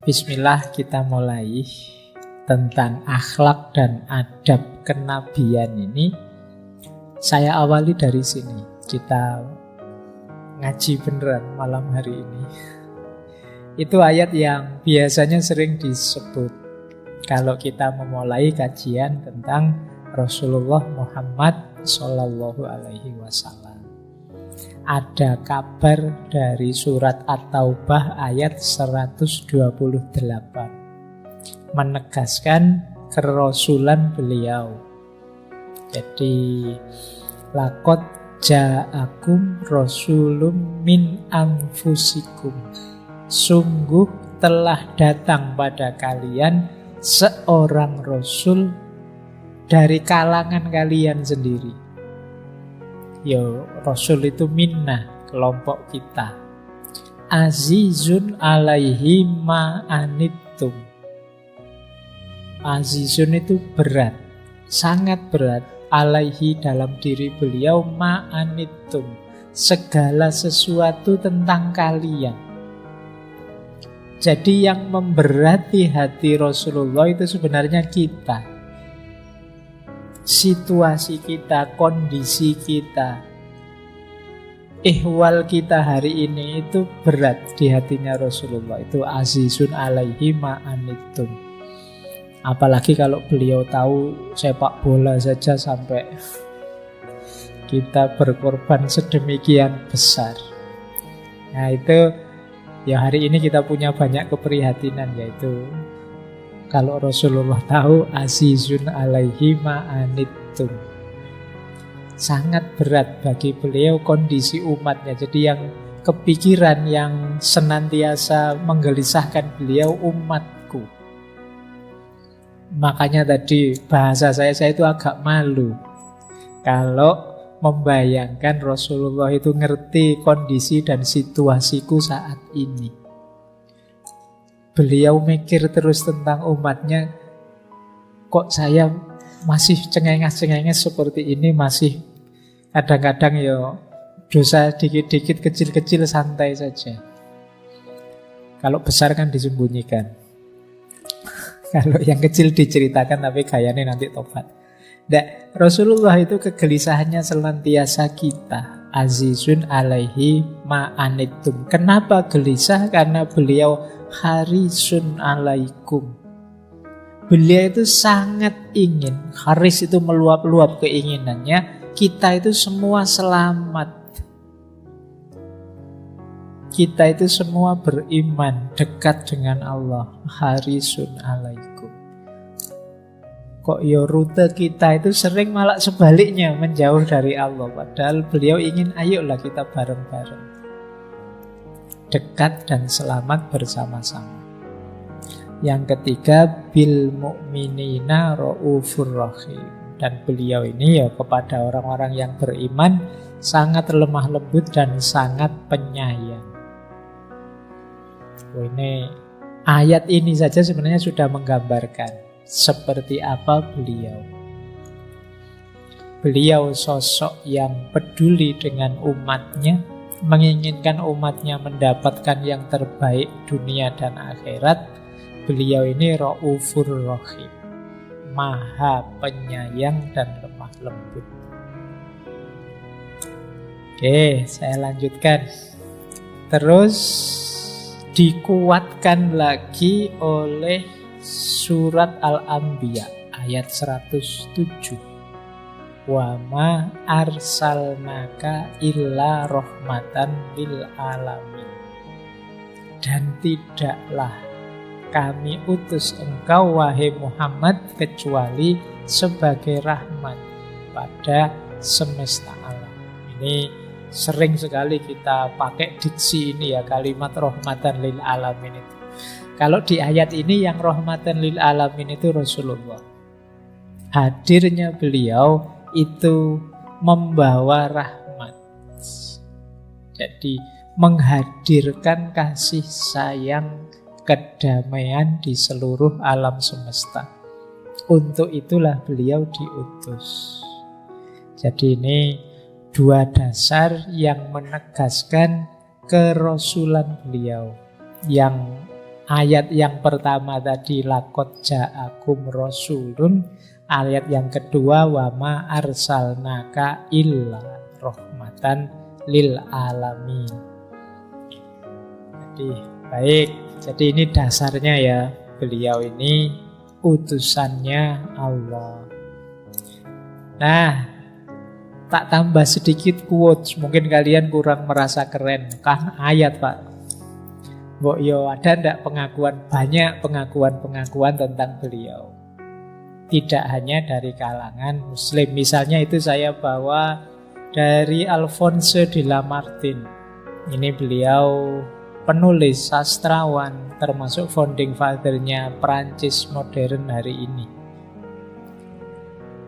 Bismillah, kita mulai tentang akhlak dan adab kenabian ini. Saya awali dari sini. Kita ngaji beneran malam hari ini. Itu ayat yang biasanya sering disebut kalau kita memulai kajian tentang Rasulullah Muhammad Sallallahu Alaihi Wasallam. Ada kabar dari surat At-Taubah ayat 128 menegaskan kerasulan beliau. Jadi laqad ja'akum rasulun min anfusikum, sungguh telah datang pada kalian seorang rasul dari kalangan kalian sendiri. Ya, rasul itu minna, kelompok kita. Azizun alaihi ma'anittum. Azizun itu berat, sangat berat. Alaihi dalam diri beliau ma'anittum, segala sesuatu tentang kalian. Jadi yang memberati hati Rasulullah itu sebenarnya kita. Situasi kita, kondisi kita, ihwal kita hari ini itu berat di hatinya Rasulullah. Itu azizun alaihi ma'anittum. Apalagi kalau beliau tahu sepak bola saja sampai kita berkorban sedemikian besar. Nah itu, ya hari ini kita punya banyak keprihatinan, yaitu kalau Rasulullah tahu azizun alaihi ma'anittum. Sangat berat bagi beliau kondisi umatnya. Jadi yang kepikiran, yang senantiasa menggelisahkan beliau umatku. Makanya tadi bahasa saya itu agak malu kalau membayangkan Rasulullah itu ngerti kondisi dan situasiku saat ini. Beliau mikir terus tentang umatnya. Kok saya masih cengenges-cengenges seperti ini, masih kadang-kadang ya dosa dikit-dikit, kecil-kecil, santai saja. Kalau besar kan disembunyikan. Kalau yang kecil diceritakan tapi gayanya nanti tobat. Nah, Rasulullah itu kegelisahannya senantiasa kita. Azizun alaihi ma'anittum. Kenapa gelisah? Karena beliau harisun alaikum. Beliau itu sangat ingin, haris itu meluap-luap keinginannya, kita itu semua selamat. Kita itu semua beriman, dekat dengan Allah. Harisun alaikum. Kok ya rute kita itu sering malah sebaliknya, menjauh dari Allah. Padahal beliau ingin, ayolah kita bareng-bareng, dekat dan selamat bersama-sama. Yang ketiga, bil mu'minina ra'ufur rahim. Dan beliau ini ya kepada orang-orang yang beriman sangat lemah lembut dan sangat penyayang. Ini ayat ini saja sebenarnya sudah menggambarkan seperti apa beliau. Beliau sosok yang peduli dengan umatnya, menginginkan umatnya mendapatkan yang terbaik dunia dan akhirat. Beliau ini Ra'ufur Rahim, maha penyayang dan lemah lembut. Oke, saya lanjutkan. Terus dikuatkan lagi oleh surat Al-Anbiya ayat 107. Wa ma arsalnaka illa rahmatan lil alamin. Dan tidaklah kami utus engkau wahai Muhammad kecuali sebagai rahmat pada semesta alam. Ini sering sekali kita pakai diksi ini ya, kalimat rahmatan lil alamin itu. Kalau di ayat ini yang rahmatan lil alamin itu Rasulullah. Hadirnya beliau itu membawa rahmat. Jadi menghadirkan kasih sayang, kedamaian di seluruh alam semesta. Untuk itulah beliau diutus. Jadi ini dua dasar yang menegaskan kerasulan beliau, yang Ayat yang pertama tadi laqad ja'akum rasulun, ayat yang kedua wa ma arsalnaka illa rahmatan lil alamin. Jadi baik, jadi ini dasarnya ya, beliau ini utusannya Allah. Nah, tak tambah sedikit quotes, mungkin kalian kurang merasa keren. Kan ayat Pak. Mbok yo ada ndak pengakuan, banyak pengakuan-pengakuan tentang beliau. Tidak hanya dari kalangan muslim. Misalnya itu saya bawa dari Alphonse de Lamartine. Ini beliau penulis, sastrawan, termasuk founding father-nya Prancis modern hari ini.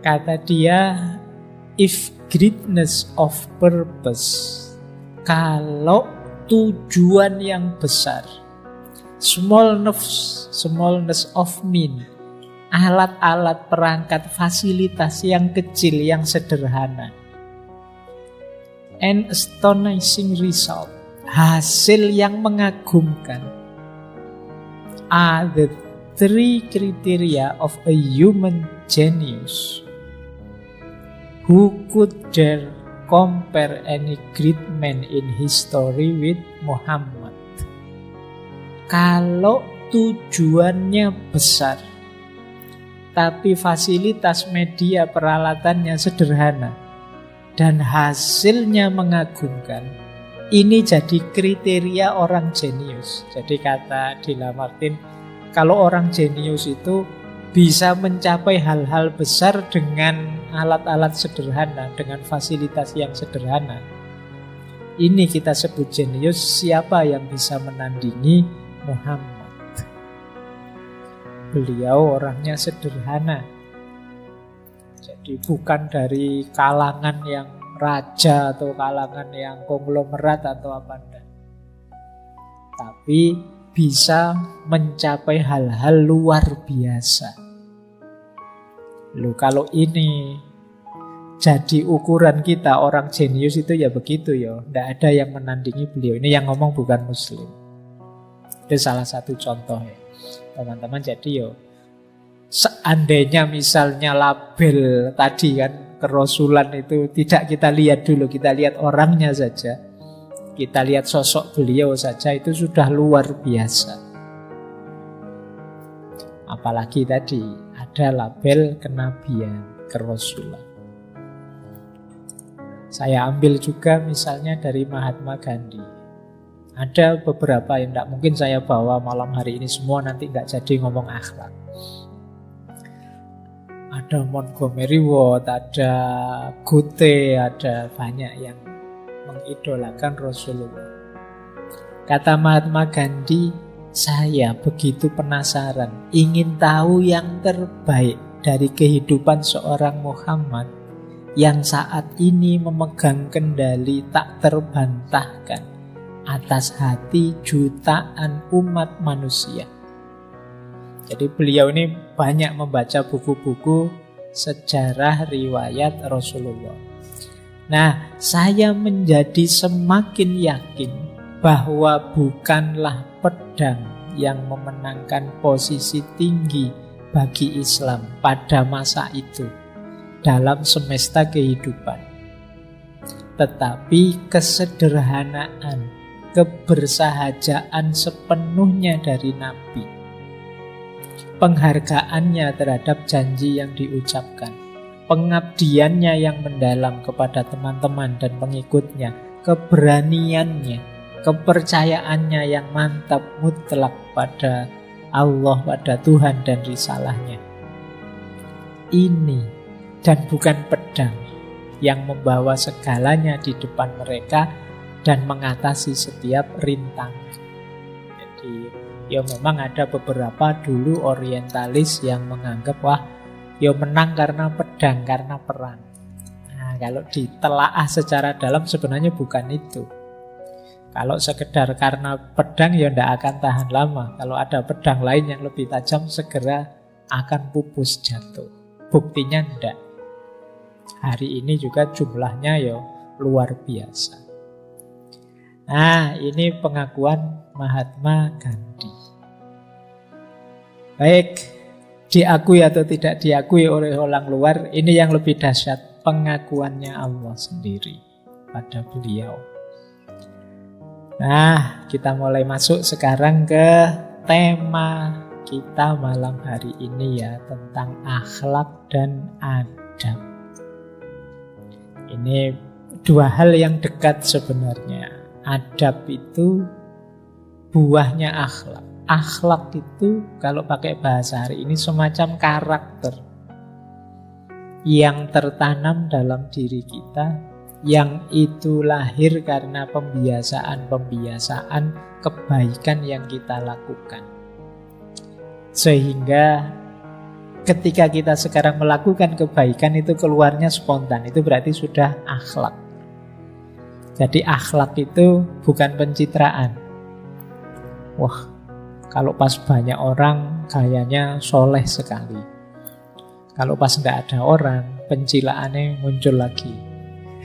Kata dia, if greatness of purpose, kalau tujuan yang besar, smallness of mean, alat-alat perangkat fasilitas yang kecil, yang sederhana, an astonishing result, hasil yang mengagumkan, are the three criteria of a human genius who could dare compare any great man in history with Muhammad. Kalau tujuannya besar, tapi fasilitas media peralatannya sederhana, dan hasilnya mengagumkan, ini jadi kriteria orang jenius. Jadi kata de Lamartine, kalau orang jenius itu bisa mencapai hal-hal besar dengan alat-alat sederhana, dengan fasilitas yang sederhana. Ini kita sebut jenius. Siapa yang bisa menandingi Muhammad? Beliau orangnya sederhana. Jadi bukan dari kalangan yang raja atau kalangan yang konglomerat atau apa enggak. Tapi bisa mencapai hal-hal luar biasa. Loh, kalau ini jadi ukuran kita orang jenius itu ya begitu ya. Tidak ada yang menandingi beliau. Ini yang ngomong bukan muslim. Itu salah satu contoh ya, teman-teman. Jadi yo, seandainya misalnya label tadi kan kerasulan itu tidak kita lihat dulu, kita lihat orangnya saja, kita lihat sosok beliau saja, itu sudah luar biasa. Apalagi tadi ada label kenabian, kerasulan. Saya ambil juga misalnya dari Mahatma Gandhi. Ada beberapa yang tidak mungkin saya bawa malam hari ini semua, nanti nggak jadi ngomong akhlak. Ada Montgomery Ward, ada Goethe, ada banyak yang mengidolakan Rasulullah. Kata Mahatma Gandhi, saya begitu penasaran, ingin tahu yang terbaik dari kehidupan seorang Muhammad yang saat ini memegang kendali tak terbantahkan atas hati jutaan umat manusia. Jadi beliau ini banyak membaca buku-buku sejarah riwayat Rasulullah. Nah, saya menjadi semakin yakin bahwa bukanlah pedang yang memenangkan posisi tinggi bagi Islam pada masa itu dalam semesta kehidupan, tetapi kesederhanaan, kebersahajaan sepenuhnya dari Nabi, penghargaannya terhadap janji yang diucapkan, pengabdiannya yang mendalam kepada teman-teman dan pengikutnya, keberaniannya, kepercayaannya yang mantap mutlak pada Allah, pada Tuhan dan risalahnya. Ini dan bukan pedang yang membawa segalanya di depan mereka dan mengatasi setiap rintangan. Jadi ya memang ada beberapa dulu orientalis yang menganggap wah ya menang karena pedang, karena perang. Nah, kalau ditelaah secara dalam sebenarnya bukan itu. Kalau sekedar karena pedang ya tidak akan tahan lama. Kalau ada pedang lain yang lebih tajam segera akan pupus jatuh. Buktinya tidak. Hari ini juga jumlahnya ya luar biasa. Nah, ini pengakuan Mahatma Gandhi. Baik, diakui atau tidak diakui oleh orang luar, ini yang lebih dahsyat, pengakuannya Allah sendiri pada beliau. Nah, kita mulai masuk sekarang ke tema kita malam hari ini ya, tentang akhlak dan adab. Ini dua hal yang dekat sebenarnya. Adab itu buahnya akhlak. Akhlak itu kalau pakai bahasa hari ini semacam karakter yang tertanam dalam diri kita, yang itu lahir karena pembiasaan-pembiasaan kebaikan yang kita lakukan. Sehingga ketika kita sekarang melakukan kebaikan itu keluarnya spontan, itu berarti sudah akhlak. Jadi akhlak itu bukan pencitraan. Wah, kalau pas banyak orang kayaknya soleh sekali. Kalau pas nggak ada orang, pencilaannya muncul lagi.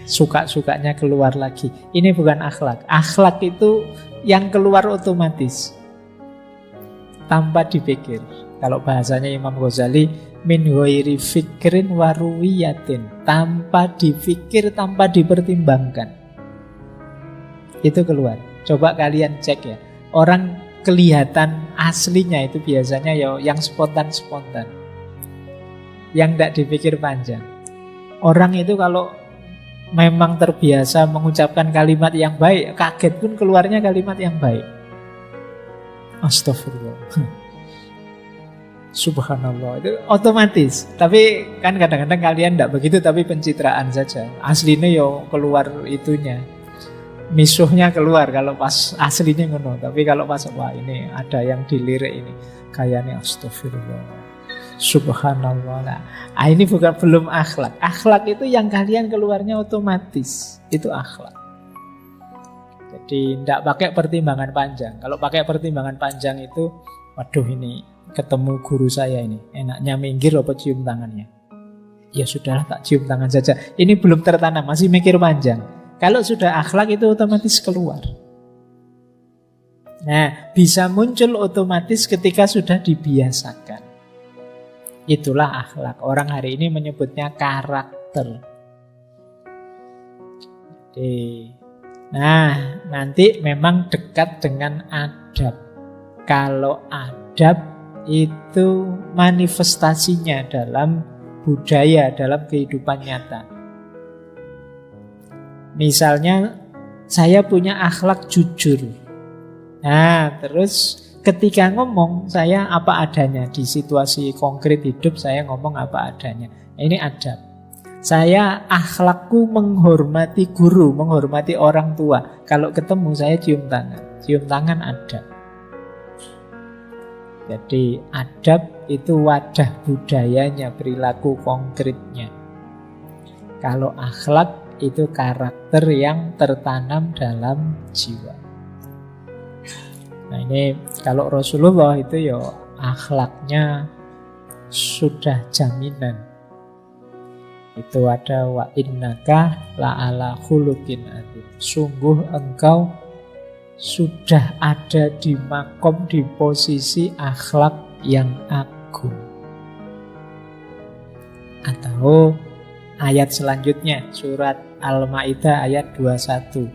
Suka-sukanya keluar lagi. Ini bukan akhlak. Akhlak itu yang keluar otomatis, tanpa dipikir. Kalau bahasanya Imam Ghazali, min ghairi fikrin waruwiyatin, tanpa dipikir, tanpa dipertimbangkan. Itu keluar. Coba kalian cek ya. Orang kelihatan aslinya itu biasanya ya yang spontan-spontan, yang tidak dipikir panjang. Orang itu kalau memang terbiasa mengucapkan kalimat yang baik, kaget pun keluarnya kalimat yang baik. Astagfirullah, subhanallah, itu otomatis. Tapi kan kadang-kadang kalian tidak begitu, tapi pencitraan saja. Aslinya yo keluar itunya, misuhnya keluar kalau pas aslinya ngono. Tapi kalau pas wah ini ada yang dilirik ini, kayaknya astagfirullah, subhanallah. Nah, ini belum akhlak. Akhlak itu yang kalian keluarnya otomatis, itu akhlak. Jadi tidak pakai pertimbangan panjang. Kalau pakai pertimbangan panjang itu, waduh ini ketemu guru saya ini, enaknya minggir apa cium tangannya? Ya sudahlah, tak cium tangan saja. Ini belum tertanam, masih mikir panjang. Kalau sudah akhlak itu otomatis keluar. Nah, bisa muncul otomatis ketika sudah dibiasakan. Itulah akhlak. Orang hari ini menyebutnya karakter. Nah, nanti memang dekat dengan adab. Kalau adab itu manifestasinya dalam budaya, dalam kehidupan nyata. Misalnya saya punya akhlak jujur. Nah, terus ketika ngomong saya apa adanya. Di situasi konkret hidup saya ngomong apa adanya. Ini adab. Saya akhlakku menghormati guru, menghormati orang tua. Kalau ketemu saya cium tangan. Cium tangan adab. Jadi adab itu wadah budayanya, perilaku konkretnya. Kalau akhlak itu karakter yang tertanam dalam jiwa. Nah ini kalau Rasulullah itu ya akhlaknya sudah jaminan. Itu ada wa innaka la'ala khuluqin adzim. Sungguh engkau sudah ada di makom, di posisi akhlak yang agung. Atau ayat selanjutnya, surat Al-Ma'idah ayat 21.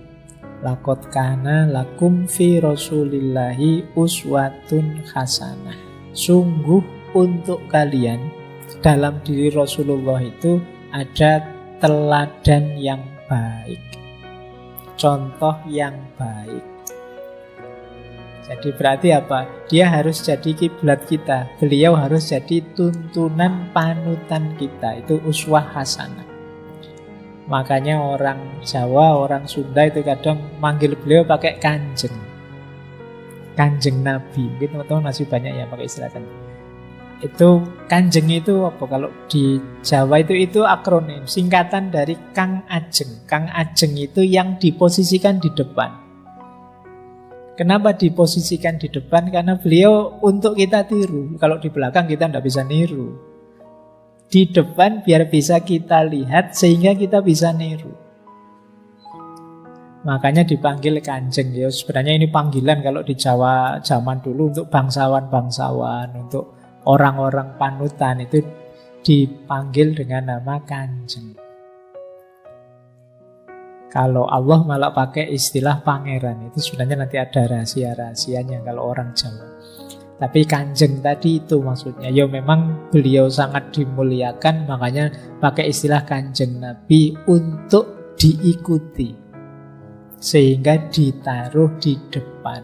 Laqad kana lakum fi rasulillahi uswatun hasanah. Sungguh untuk kalian dalam diri Rasulullah itu ada teladan yang baik, contoh yang baik. Jadi berarti apa? Dia harus jadi kiblat kita. Beliau harus jadi tuntunan panutan kita. Itu uswah hasanah. Makanya orang Jawa, orang Sunda itu kadang manggil beliau pakai kanjeng. Kanjeng Nabi. Mungkin teman-teman masih banyak yang pakai istilah kanjeng. Itu kanjeng itu apa? Kalau di Jawa itu akronim, singkatan dari Kang Ajeng. Kang Ajeng itu yang diposisikan di depan. Kenapa diposisikan di depan? Karena beliau untuk kita tiru. Kalau di belakang kita tidak bisa niru. Di depan biar bisa kita lihat sehingga kita bisa niru. Makanya dipanggil kanjeng. Ya, sebenarnya ini panggilan kalau di Jawa zaman dulu untuk bangsawan-bangsawan, untuk orang-orang panutan itu dipanggil dengan nama kanjeng. Kalau Allah malah pakai istilah pangeran. Itu sebenarnya nanti ada rahasia-rahasianya kalau orang Jawa. Tapi kanjeng tadi itu maksudnya. Ya memang beliau sangat dimuliakan, makanya pakai istilah kanjeng Nabi untuk diikuti. Sehingga ditaruh di depan,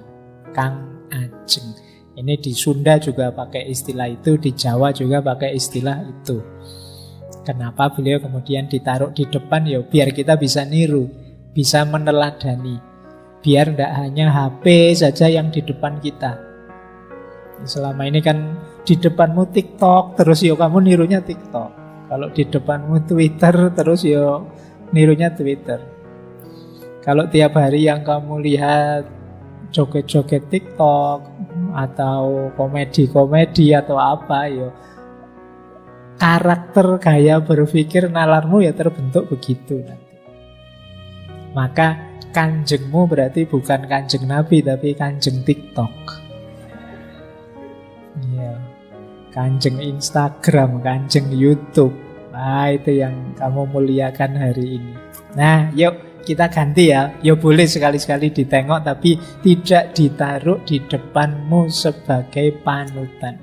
Kang Ajeng. Ini di Sunda juga pakai istilah itu, di Jawa juga pakai istilah itu. Kenapa beliau kemudian ditaruh di depan? Ya biar kita bisa niru, bisa meneladani. Biar tidak hanya HP saja yang di depan kita. Selama ini kan di depanmu TikTok, terus ya kamu nirunya TikTok. Kalau di depanmu Twitter, terus ya nirunya Twitter. Kalau tiap hari yang kamu lihat joget-joget TikTok atau komedi-komedi atau apa, ya karakter gaya berpikir nalarmu ya terbentuk begitu nanti. Maka kanjengmu berarti bukan kanjeng Nabi tapi kanjeng TikTok. Ya, kanjeng Instagram, kanjeng YouTube. Nah, itu yang kamu muliakan hari ini. Nah, yuk kita ganti ya. Ya boleh sekali-sekali ditengok tapi tidak ditaruh di depanmu sebagai panutan.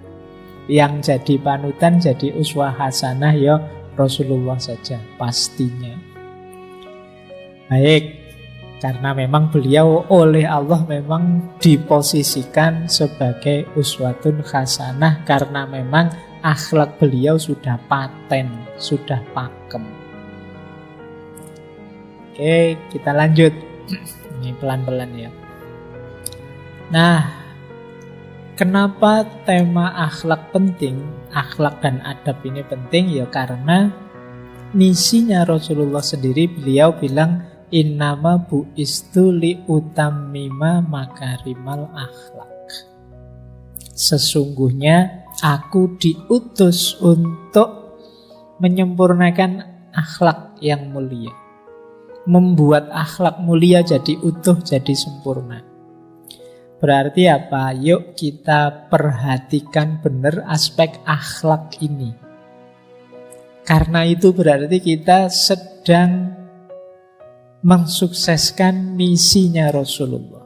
Yang jadi panutan, jadi uswah hasanah ya Rasulullah saja pastinya. Baik, karena memang beliau oleh Allah memang diposisikan sebagai uswatun hasanah, karena memang akhlak beliau sudah paten, sudah pakem. Oke, kita lanjut. Ini pelan-pelan ya. Nah, kenapa tema akhlak penting, akhlak dan adab ini penting? Ya karena misinya Rasulullah sendiri, beliau bilang innama bu'istu li utammima makarimal akhlak. Sesungguhnya aku diutus untuk menyempurnakan akhlak yang mulia. Membuat akhlak mulia jadi utuh, jadi sempurna. Berarti apa? Yuk kita perhatikan benar aspek akhlak ini. Karena itu berarti kita sedang mensukseskan misinya Rasulullah.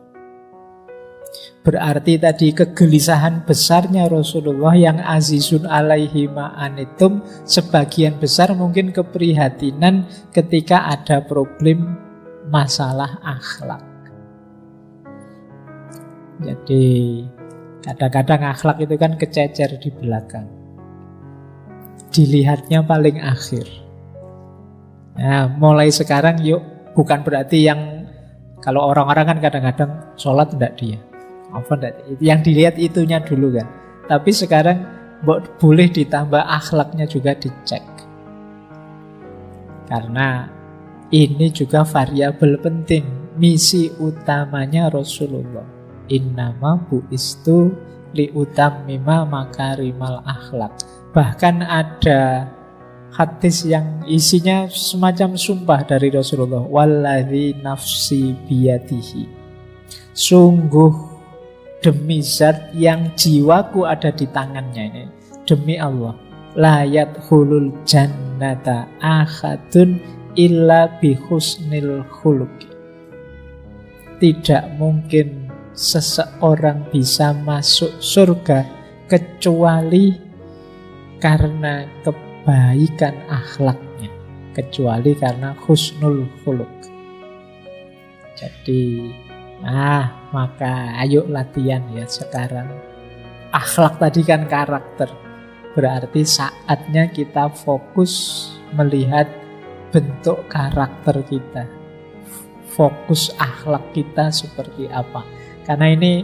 Berarti tadi kegelisahan besarnya Rasulullah yang azizun alaihi ma'anitum, sebagian besar mungkin keprihatinan ketika ada problem masalah akhlak. Jadi kadang-kadang akhlak itu kan kececer di belakang, dilihatnya paling akhir. Nah, mulai sekarang yuk, bukan berarti yang kalau orang-orang kan kadang-kadang sholat tidak dia, apa enggak, yang dilihat itunya dulu kan. Tapi sekarang boleh ditambah akhlaknya juga dicek. Karena ini juga variabel penting, misi utamanya Rasulullah. Innama bu'istu liutammima makarimal akhlak. Bahkan ada hadis yang isinya semacam sumpah dari Rasulullah, walladzi nafsi biyadihi, sungguh demi zat yang jiwaku ada di tangannya, ini demi Allah, la yadkhulul jannata ahadun illa bihusnil khuluqi. Tidak mungkin seseorang bisa masuk surga kecuali karena kebaikan akhlaknya, kecuali karena husnul khuluq. Jadi maka ayo latihan ya sekarang. Akhlak tadi kan karakter, berarti saatnya kita fokus melihat bentuk karakter kita, fokus akhlak kita seperti apa. Karena ini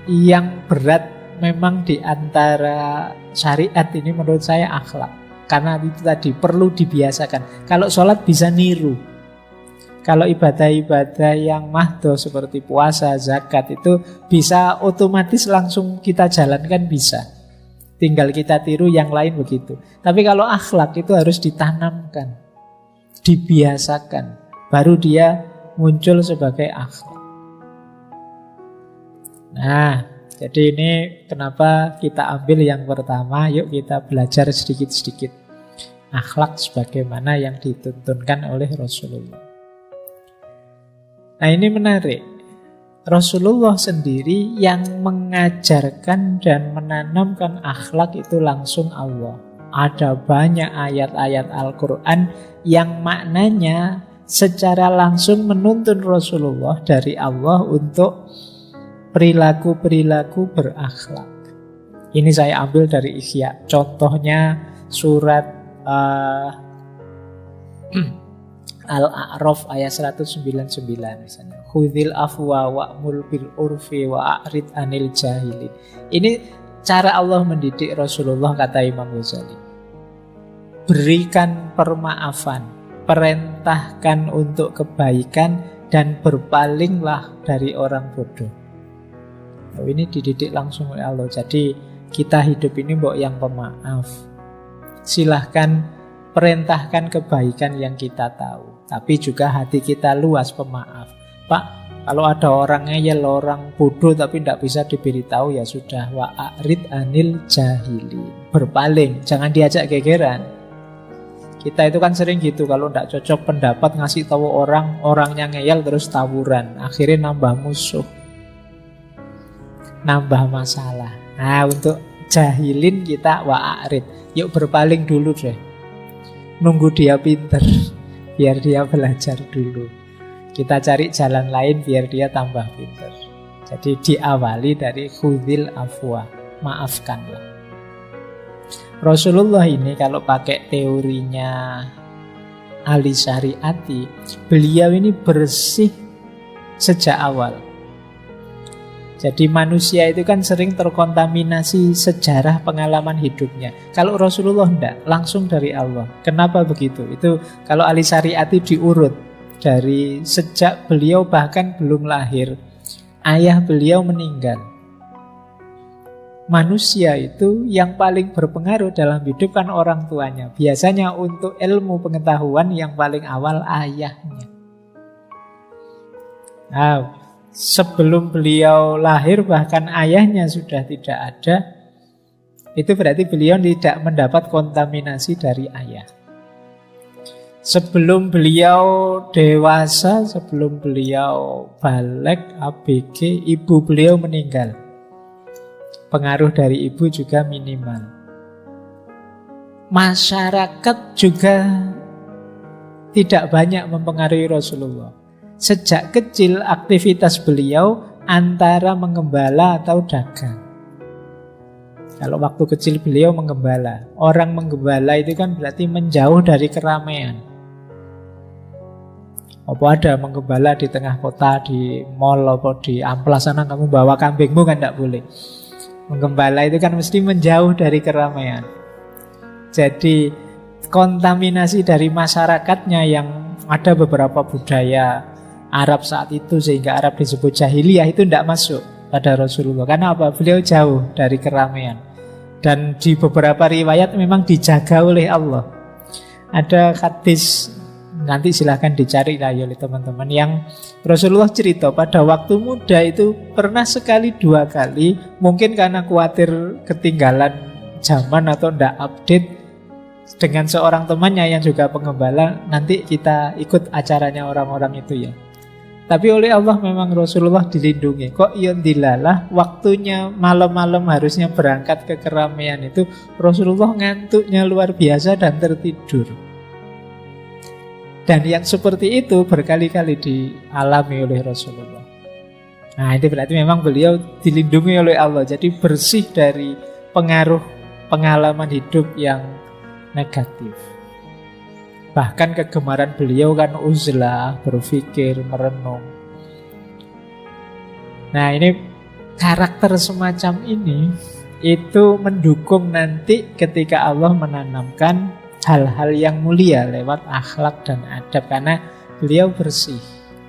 yang berat memang di antara syariat ini menurut saya akhlak. Karena itu tadi perlu dibiasakan. Kalau sholat bisa niru. Kalau ibadah-ibadah yang mahdoh seperti puasa, zakat itu bisa otomatis langsung kita jalankan, bisa. Tinggal kita tiru yang lain begitu. Tapi kalau akhlak itu harus ditanamkan, dibiasakan. Baru dia muncul sebagai akhlak. Nah, Jadi ini kenapa kita ambil yang pertama, yuk kita belajar sedikit-sedikit akhlak sebagaimana yang dituntunkan oleh Rasulullah. Nah ini menarik. Rasulullah sendiri yang mengajarkan dan menanamkan akhlak itu langsung Allah. Ada banyak ayat-ayat Al-Quran yang maknanya secara langsung menuntun Rasulullah dari Allah untuk perilaku-perilaku berakhlak. Ini saya ambil dari Ihya. Contohnya surat Al-A'raf ayat 199 misalnya. Khudhil afwa wa'mur bil urfi wa'rid anil jahilin. Ini cara Allah mendidik Rasulullah, kata Imam Ghazali. Berikan permaafan, perintahkan untuk kebaikan, dan berpalinglah dari orang bodoh. Nah, ini dididik langsung oleh Allah. Jadi kita hidup ini mbok yang pemaaf. Silahkan perintahkan kebaikan yang kita tahu, tapi juga hati kita luas pemaaf. Pak, kalau ada orang ngeyel, orang bodoh tapi tidak bisa diberitahu, ya sudah, wa'rid anil jahilin. Berpaling, jangan diajak gegeran. Kita itu kan sering gitu, kalau tidak cocok pendapat ngasih tahu orang, orangnya ngeyel terus tawuran, akhirnya nambah musuh, nambah masalah. Nah, untuk jahilin kita wa'rid, yuk berpaling dulu deh. Nunggu dia pinter, biar dia belajar dulu. Kita cari jalan lain biar dia tambah pinter. Jadi diawali dari khudhil afwa, maafkanlah. Rasulullah ini kalau pakai teorinya Ali Syariati, beliau ini bersih sejak awal. Jadi manusia itu kan sering terkontaminasi sejarah pengalaman hidupnya. Kalau Rasulullah enggak, langsung dari Allah. Kenapa begitu? Itu kalau Ali Syariati diurut dari sejak beliau bahkan belum lahir, ayah beliau meninggal. Manusia itu yang paling berpengaruh dalam hidup kan orang tuanya. Biasanya untuk ilmu pengetahuan yang paling awal ayahnya. Nah, sebelum beliau lahir bahkan ayahnya sudah tidak ada, itu berarti beliau tidak mendapat kontaminasi dari ayah. Sebelum beliau dewasa, sebelum beliau balik ABG, ibu beliau meninggal. Pengaruh dari ibu juga minimal. Masyarakat juga tidak banyak mempengaruhi Rasulullah. Sejak kecil aktivitas beliau antara mengembala atau dagang. Kalau waktu kecil beliau mengembala. Orang menggembala itu kan berarti menjauh dari keramaian. Apa ada menggembala di tengah kota, di mall, apa di amplas sana kamu bawa kambingmu kan tidak boleh. Menggembala itu kan mesti menjauh dari keramaian. Jadi kontaminasi dari masyarakatnya yang ada beberapa budaya Arab saat itu sehingga Arab disebut jahiliyah itu tidak masuk pada Rasulullah. Karena apa? Beliau jauh dari keramaian. Dan di beberapa riwayat memang dijaga oleh Allah. Ada hadis, nanti silahkan dicari lah oleh teman-teman, yang Rasulullah cerita pada waktu muda itu pernah sekali dua kali, mungkin karena khawatir ketinggalan zaman atau tidak update, dengan seorang temannya yang juga pengembala, nanti kita ikut acaranya orang-orang itu ya. Tapi oleh Allah memang Rasulullah dilindungi. Kok yang dilalah waktunya malam-malam harusnya berangkat ke keramaian itu, Rasulullah ngantuknya luar biasa dan tertidur. Dan yang seperti itu berkali-kali dialami oleh Rasulullah. Nah, itu berarti memang beliau dilindungi oleh Allah. Jadi bersih dari pengaruh pengalaman hidup yang negatif. Bahkan kegemaran beliau kan uzlah, berpikir, merenung. Nah, ini karakter semacam ini itu mendukung nanti ketika Allah menanamkan hal-hal yang mulia lewat akhlak dan adab, karena beliau bersih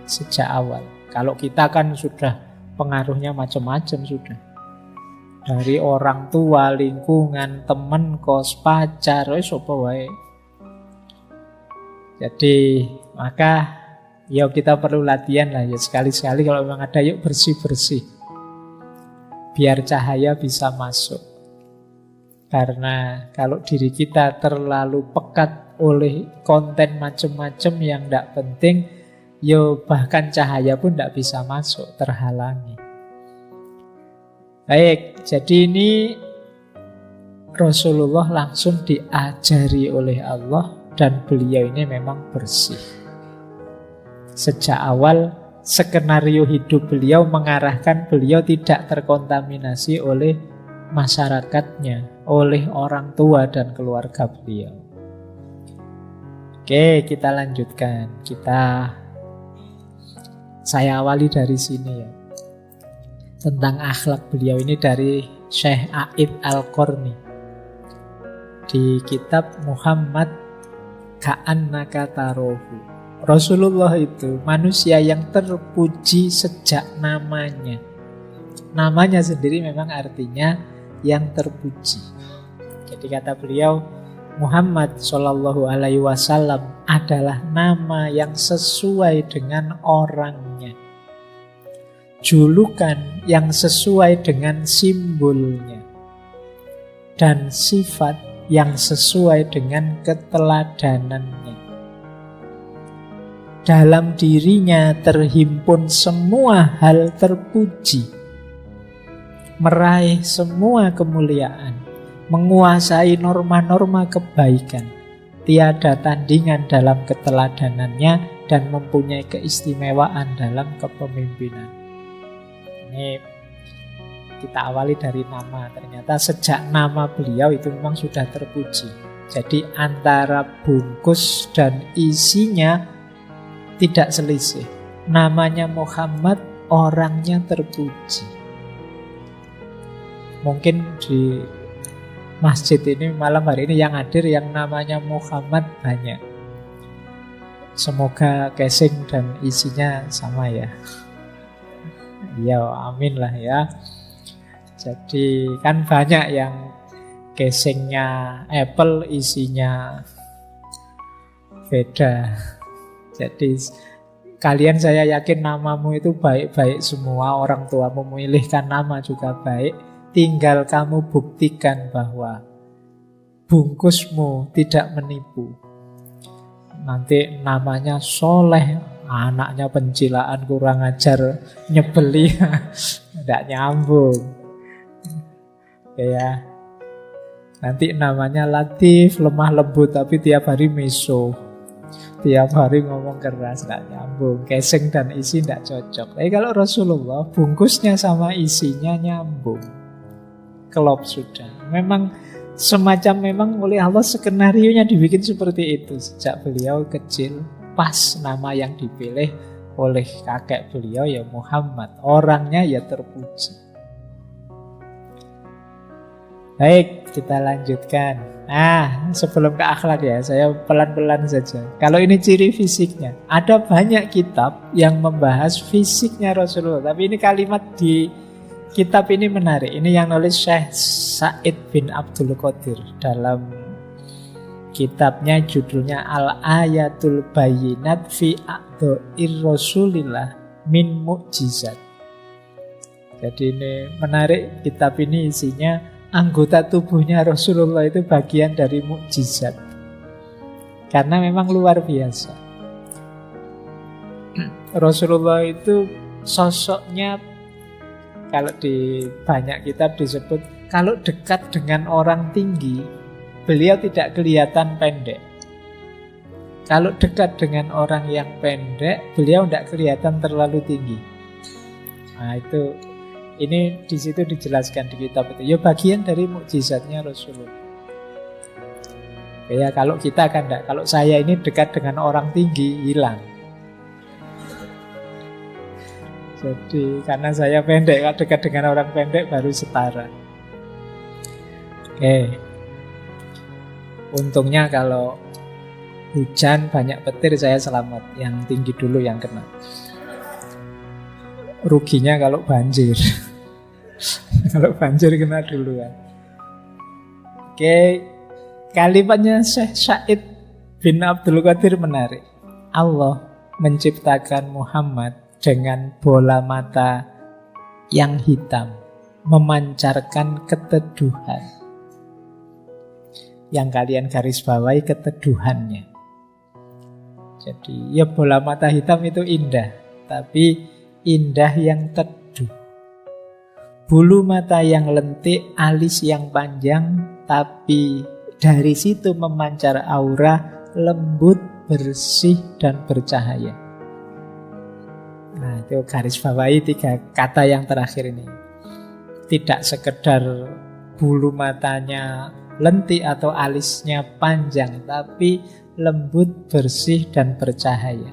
sejak awal. Kalau kita kan sudah pengaruhnya macam-macam sudah. Dari orang tua, lingkungan, teman, kos, pacar, apa wae. Jadi maka ya kita perlu latihan lah ya, sekali-sekali kalau memang ada, yuk bersih-bersih. biar cahaya bisa masuk. Karena kalau diri kita terlalu pekat oleh konten macam-macam yang tidak penting, yo bahkan cahaya pun tidak bisa masuk, terhalangi. Baik, jadi ini Rasulullah langsung diajari oleh Allah dan beliau ini memang bersih. Sejak awal skenario hidup beliau mengarahkan beliau tidak terkontaminasi oleh masyarakatnya, oleh orang tua dan keluarga beliau. Oke, kita lanjutkan. Saya awali dari sini ya. Tentang akhlak beliau ini dari Syekh A'id Al-Qarni di kitab Muhammad Ka'annaka Tarohu. Rasulullah itu manusia yang terpuji sejak namanya. Namanya sendiri memang artinya yang terpuji. Jadi kata beliau, Muhammad Shallallahu Alaihi Wasallam adalah nama yang sesuai dengan orangnya, julukan yang sesuai dengan simbolnya, dan sifat yang sesuai dengan keteladanannya. Dalam dirinya terhimpun semua hal terpuji, meraih semua kemuliaan, menguasai norma-norma kebaikan, tiada tandingan dalam keteladanannya, dan mempunyai keistimewaan dalam kepemimpinan. Ini kita awali dari nama. Ternyata sejak nama beliau itu memang sudah terpuji. Jadi antara bungkus dan isinya tidak selisih. Namanya Muhammad, orangnya terpuji. Mungkin di masjid ini malam hari ini yang hadir yang namanya Muhammad banyak. Semoga casing dan isinya sama ya. Ya, amin lah ya. Jadi kan banyak yang casingnya Apple, isinya beda. Jadi kalian, saya yakin namamu itu baik-baik semua. Orang tuamu memilihkan nama juga baik. Tinggal kamu buktikan bahwa bungkusmu tidak menipu. Nanti namanya Soleh, anaknya pencilaan, kurang ajar, nyebeli, tidak nyambung. Ya, nanti namanya Latif, lemah lembut, tapi tiap hari meso, tiap hari ngomong keras, tidak nyambung. Casing dan isi tidak cocok. Tapi kalau Rasulullah, bungkusnya sama isinya nyambung, klop sudah. Memang semacam memang oleh Allah skenarionya dibikin seperti itu. Sejak beliau kecil, pas nama yang dipilih oleh kakek beliau ya Muhammad, orangnya ya terpuji. Baik, kita lanjutkan. Nah, sebelum ke akhlak ya, saya pelan-pelan saja. Kalau ini ciri fisiknya, ada banyak kitab yang membahas fisiknya Rasulullah. Tapi ini kalimat di kitab ini menarik. Ini yang nulis Syekh Said bin Abdul Qadir dalam kitabnya, judulnya Al-Ayatul Bayyinat fi A'dha'ir Rasulillah min Mu'jizat. Jadi ini menarik, kitab ini isinya anggota tubuhnya Rasulullah itu bagian dari mukjizat. Karena memang luar biasa. Rasulullah itu sosoknya, kalau di banyak kitab disebut, kalau dekat dengan orang tinggi, beliau tidak kelihatan pendek. Kalau dekat dengan orang yang pendek, beliau tidak kelihatan terlalu tinggi. Nah itu, ini di situ dijelaskan di kitab itu. Ya bagian dari mukjizatnya Rasulullah. Ya kalau kita kan enggak. Kalau saya ini dekat dengan orang tinggi, hilang. Jadi karena saya pendek, kalau dekat dengan orang pendek baru setara. Oke. Untungnya kalau hujan banyak petir saya selamat. Yang tinggi dulu yang kena. Ruginya kalau banjir. Kalau banjir kena duluan. Oke, kalimatnya Syekh Said bin Abdul Qadir menarik. Allah menciptakan Muhammad dengan bola mata yang hitam. memancarkan keteduhan. Yang kalian garis bawahi keteduhannya. Jadi ya bola mata hitam itu indah, tapi indah yang teduh. Bulu mata yang lentik, alis yang panjang, tapi dari situ memancar aura lembut, bersih, dan bercahaya. Nah, itu garis bawahi 3 kata yang terakhir ini. Tidak sekedar bulu matanya lentik atau alisnya panjang, tapi lembut, bersih, dan bercahaya.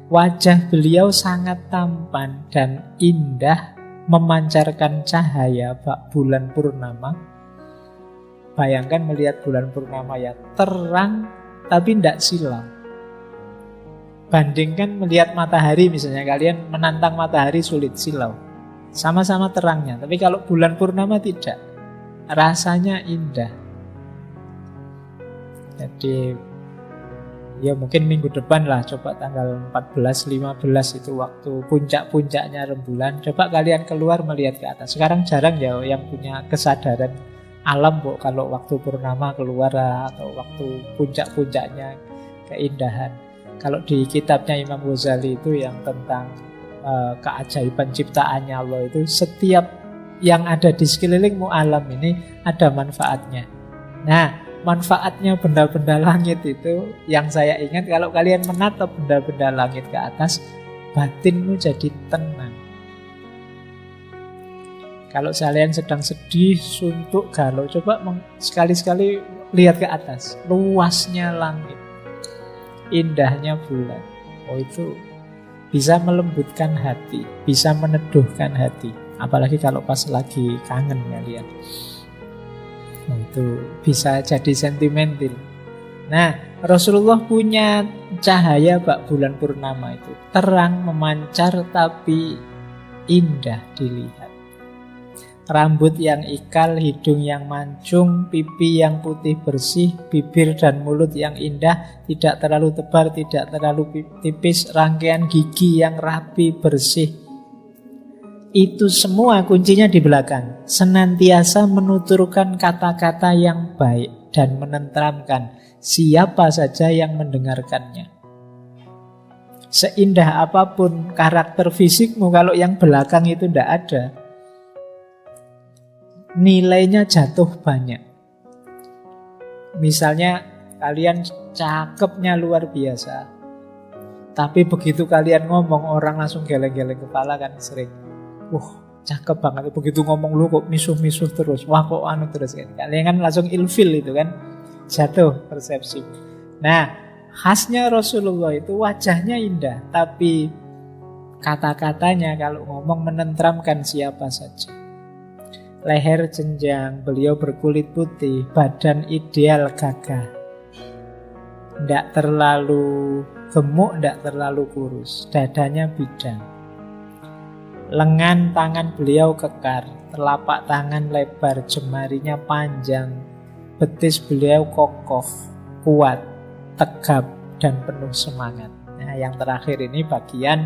Wajah beliau sangat tampan dan indah, memancarkan cahaya bak bulan purnama. Bayangkan melihat bulan purnama ya terang, tapi tidak silau. Bandingkan melihat matahari misalnya, kalian menantang matahari sulit, silau. Sama-sama terangnya, tapi kalau bulan purnama tidak. Rasanya indah. Jadi ya mungkin minggu depan lah, coba tanggal 14-15 itu waktu puncak-puncaknya rembulan. Coba kalian keluar melihat ke atas. Sekarang jarang ya yang punya kesadaran alam kalau waktu purnama keluar atau waktu puncak-puncaknya keindahan. Kalau di kitabnya Imam Ghazali itu yang tentang keajaiban ciptaannya Allah itu, setiap yang ada di sekelilingmu alam ini ada manfaatnya. Nah, manfaatnya benda-benda langit itu yang saya ingat, kalau kalian menatap benda-benda langit ke atas, batinmu jadi tenang. Kalau kalian sedang sedih, suntuk, galau, coba sekali-sekali lihat ke atas, luasnya langit, indahnya bulan. Oh, itu bisa melembutkan hati, bisa meneduhkan hati. Apalagi kalau pas lagi kangen kalian. Nah, itu bisa jadi sentimental. Nah, Rasulullah punya cahaya bak bulan purnama itu. Terang, memancar, tapi indah dilihat. Rambut yang ikal, hidung yang mancung, pipi yang putih bersih, bibir dan mulut yang indah, tidak terlalu tebal, tidak terlalu tipis, rangkaian gigi yang rapi, bersih. Itu semua kuncinya di belakang. Senantiasa menuturkan kata-kata yang baik dan menenteramkan siapa saja yang mendengarkannya. Seindah apapun karakter fisikmu, kalau yang belakang itu tidak ada, nilainya jatuh banyak. Misalnya kalian cakepnya luar biasa, tapi begitu kalian ngomong, orang langsung geleng-geleng kepala kan sering. Cakep banget. Begitu ngomong lu kok misuh-misuh terus. Wah kok anu terus kan. Kalian kan langsung ilfil itu kan. Jatuh persepsi. Nah, khasnya Rasulullah itu wajahnya indah, tapi kata-katanya kalau ngomong menenteramkan siapa saja. Leher jenjang, beliau berkulit putih, badan ideal gagah. Tidak terlalu gemuk, tidak terlalu kurus. Dadanya bidang. Lengan tangan beliau kekar, telapak tangan lebar, jemarinya panjang. Betis beliau kokoh, kuat, tegap, dan penuh semangat. Nah, yang terakhir ini bagian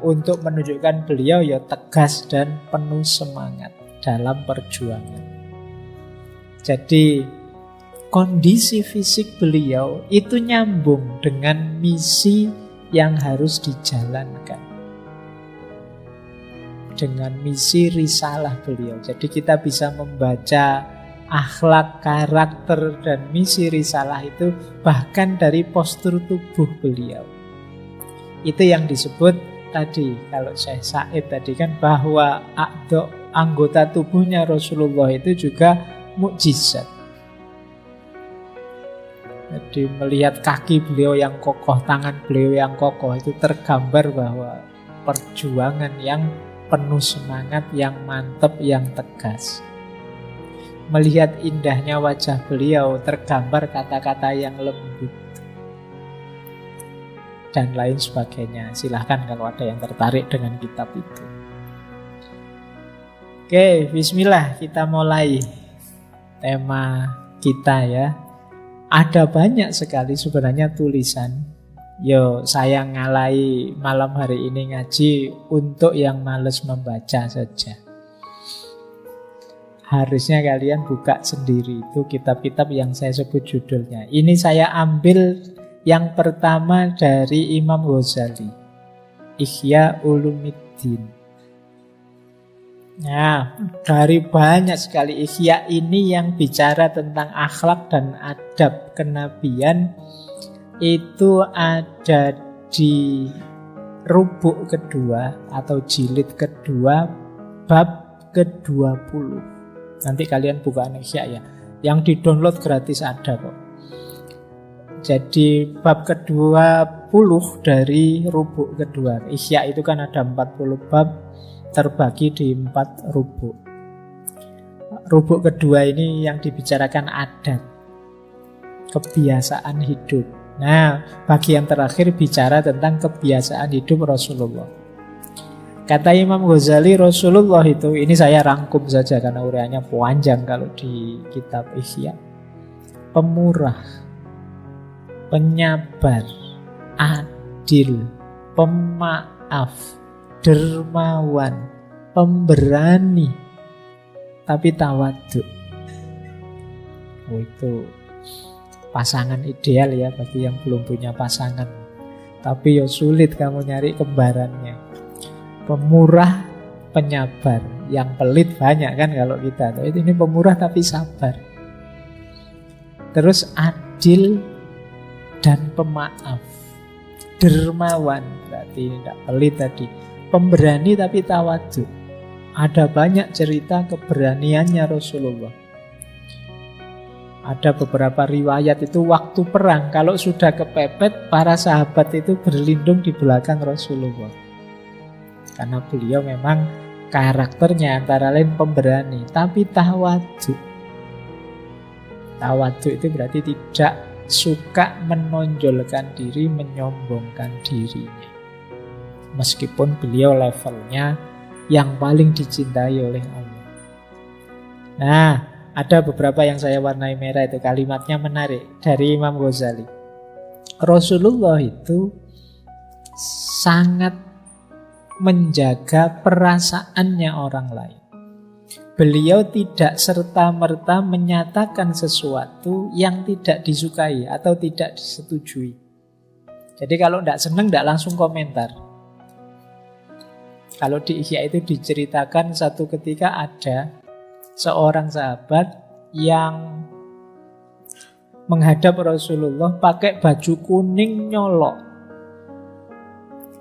untuk menunjukkan beliau ya tegas dan penuh semangat dalam perjuangan. Jadi kondisi fisik beliau itu nyambung dengan misi yang harus dijalankan, dengan misi risalah beliau. Jadi kita bisa membaca akhlak, karakter, dan misi risalah itu bahkan dari postur tubuh beliau. Itu yang disebut tadi, kalau Syekh Said tadi kan, bahwa anggota tubuhnya Rasulullah itu juga mukjizat. Jadi melihat kaki beliau yang kokoh, tangan beliau yang kokoh, itu tergambar bahwa perjuangan yang penuh semangat, yang mantap, yang tegas. Melihat indahnya wajah beliau, tergambar kata-kata yang lembut, dan lain sebagainya. Silahkan kalau ada yang tertarik dengan kitab itu. Oke, bismillah, kita mulai tema kita ya. Ada banyak sekali sebenarnya tulisan. Yo, saya ngalahi malam hari ini ngaji untuk yang males membaca saja. Harusnya kalian buka sendiri, itu kitab-kitab yang saya sebut judulnya. Ini saya ambil yang pertama dari Imam Ghazali, Ihya Ulumuddin. Nah, dari banyak sekali ihya ini yang bicara tentang akhlak dan adab kenabian, itu ada di rubuk kedua atau jilid kedua bab ke-20. Nanti kalian buka ihya ya. Yang di-download gratis ada kok. Jadi bab ke-20 dari rubuk kedua. Ihya itu kan ada 40 bab terbagi di 4 rubuk. Rubuk kedua ini yang dibicarakan adat, kebiasaan hidup. Nah, bagian terakhir bicara tentang kebiasaan hidup Rasulullah. Kata Imam Ghazali, Rasulullah itu, ini saya rangkum saja karena uraiannya panjang kalau di kitab Ihya. Pemurah, penyabar, adil, pemaaf, dermawan, pemberani, tapi tawadhu. Oh, itu pasangan ideal ya bagi yang belum punya pasangan. Tapi ya sulit kamu nyari kembarannya. Pemurah, penyabar. Yang pelit banyak kan kalau kita. Ini pemurah tapi sabar. Terus adil dan pemaaf. Dermawan, berarti tidak pelit tadi. Pemberani tapi tawadhu. Ada banyak cerita keberaniannya Rasulullah. Ada beberapa riwayat itu waktu perang, kalau sudah kepepet, para sahabat itu berlindung di belakang Rasulullah. Karena beliau memang karakternya antara lain pemberani, tapi tawadhu. Tawadhu itu berarti tidak suka menonjolkan diri, menyombongkan dirinya. Meskipun beliau levelnya yang paling dicintai oleh Allah. Nah, ada beberapa yang saya warnai merah itu, kalimatnya menarik dari Imam Ghazali. Rasulullah itu sangat menjaga perasaannya orang lain. Beliau tidak serta-merta menyatakan sesuatu yang tidak disukai atau tidak disetujui. Jadi kalau tidak senang, tidak langsung komentar. Kalau di Ihya itu diceritakan satu ketika ada seorang sahabat yang menghadap Rasulullah pakai baju kuning nyolok.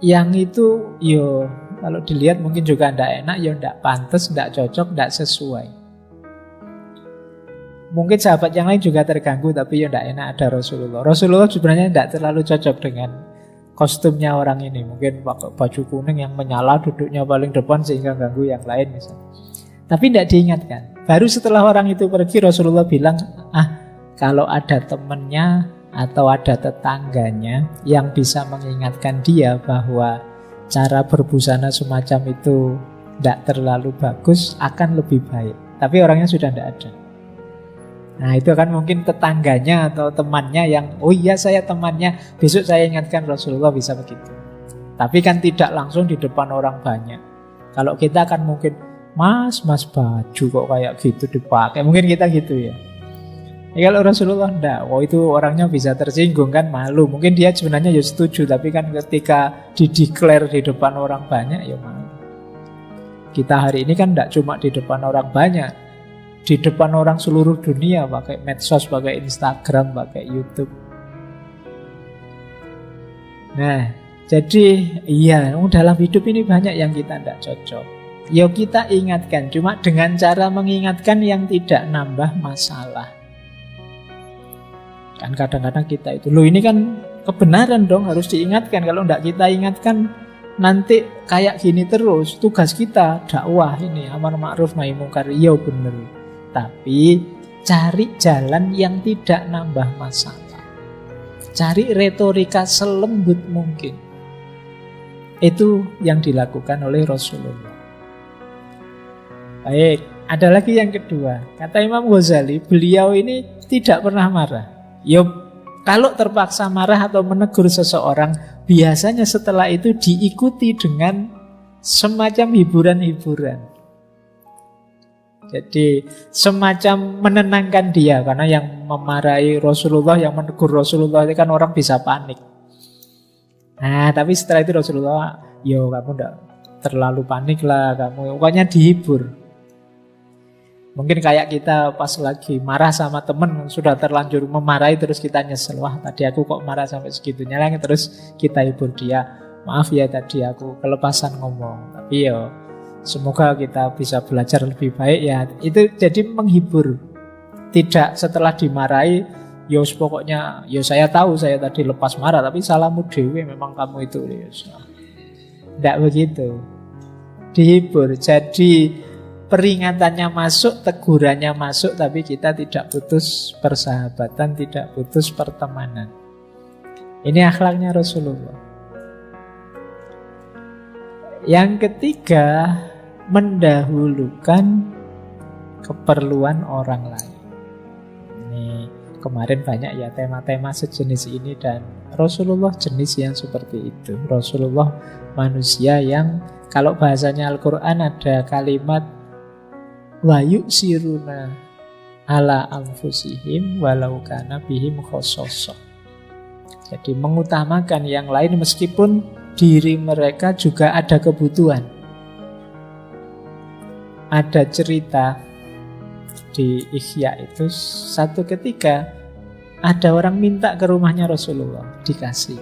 Yang itu yo kalau dilihat mungkin juga tidak enak, yo tidak pantas, tidak cocok, tidak sesuai. Mungkin sahabat yang lain juga terganggu, tapi yo tidak enak ada Rasulullah. Rasulullah sebenarnya tidak terlalu cocok dengan kostumnya orang ini. Mungkin pakai baju kuning yang menyala, duduknya paling depan sehingga ganggu yang lain misalnya. Tapi tidak diingatkan. Baru setelah orang itu pergi, Rasulullah bilang, kalau ada temannya atau ada tetangganya yang bisa mengingatkan dia bahwa cara berbusana semacam itu tidak terlalu bagus, akan lebih baik. Tapi orangnya sudah tidak ada. Nah, itu kan mungkin tetangganya atau temannya yang, oh iya saya temannya, besok saya ingatkan. Rasulullah bisa begitu. Tapi kan tidak langsung di depan orang banyak. Kalau kita kan mungkin, mas baju kok kayak gitu dipakai, mungkin kita gitu ya. Kalau Rasulullah enggak, itu orangnya bisa tersinggung kan, malu. Mungkin dia sebenarnya ya setuju, tapi kan ketika dideklar di depan orang banyak ya malu. Kita hari ini kan enggak cuma di depan orang banyak, di depan orang seluruh dunia, pakai medsos, pakai Instagram, pakai YouTube. Nah, jadi iya, dalam hidup ini banyak yang kita enggak cocok. Ya kita ingatkan, cuma dengan cara mengingatkan yang tidak nambah masalah. Kan kadang-kadang kita itu, loh ini kan kebenaran dong, harus diingatkan. Kalau tidak kita ingatkan, nanti kayak gini terus. Tugas kita dakwah ini, amar ma'ruf nahi mungkar, iya bener. Tapi cari jalan yang tidak nambah masalah. Cari retorika selembut mungkin. Itu yang dilakukan oleh Rasulullah. Baik, ada lagi yang kedua. Kata Imam Ghazali, beliau ini tidak pernah marah. Kalau terpaksa marah atau menegur seseorang, biasanya setelah itu diikuti dengan semacam hiburan-hiburan. Jadi semacam menenangkan dia, karena yang memarahi Rasulullah, yang menegur Rasulullah itu kan orang bisa panik. Nah, tapi setelah itu Rasulullah, yo kamu enggak terlalu panik lah, kamu pokoknya dihibur. Mungkin kayak kita pas lagi marah sama temen, sudah terlanjur memarahi, terus kita nyesel, wah tadi aku kok marah sampai segitunya lagi, terus kita hibur dia, maaf ya tadi aku kelepasan ngomong, tapi yo semoga kita bisa belajar lebih baik ya. Itu jadi menghibur. Tidak setelah dimarahi, yo pokoknya yo saya tahu saya tadi lepas marah, tapi salahmu dewe, memang kamu itu. Tidak begitu. Dihibur. Jadi peringatannya masuk, tegurannya masuk, tapi kita tidak putus persahabatan, tidak putus pertemanan. Ini akhlaknya Rasulullah. Yang ketiga, mendahulukan keperluan orang lain. Ini kemarin banyak ya tema-tema sejenis ini, dan Rasulullah jenis yang seperti itu. Rasulullah manusia yang, kalau bahasanya Al-Quran ada kalimat wa yu'siruna ala anfusihim walau kana bihim khososoh. Jadi mengutamakan yang lain meskipun diri mereka juga ada kebutuhan. Ada cerita di Ihya itu, satu ketika ada orang minta ke rumahnya Rasulullah, dikasih.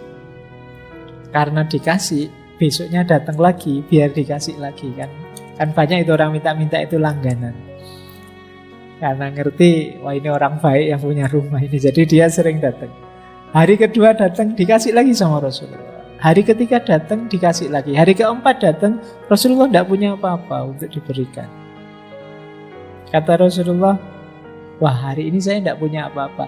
Karena dikasih, besoknya datang lagi biar dikasih lagi kan. Kan banyak itu orang minta-minta itu langganan. Karena ngerti, wah ini orang baik yang punya rumah ini, jadi dia sering datang. Hari kedua datang, dikasih lagi sama Rasulullah. Hari ketiga datang, dikasih lagi. Hari keempat datang, Rasulullah tidak punya apa-apa untuk diberikan. Kata Rasulullah, wah hari ini saya tidak punya apa-apa.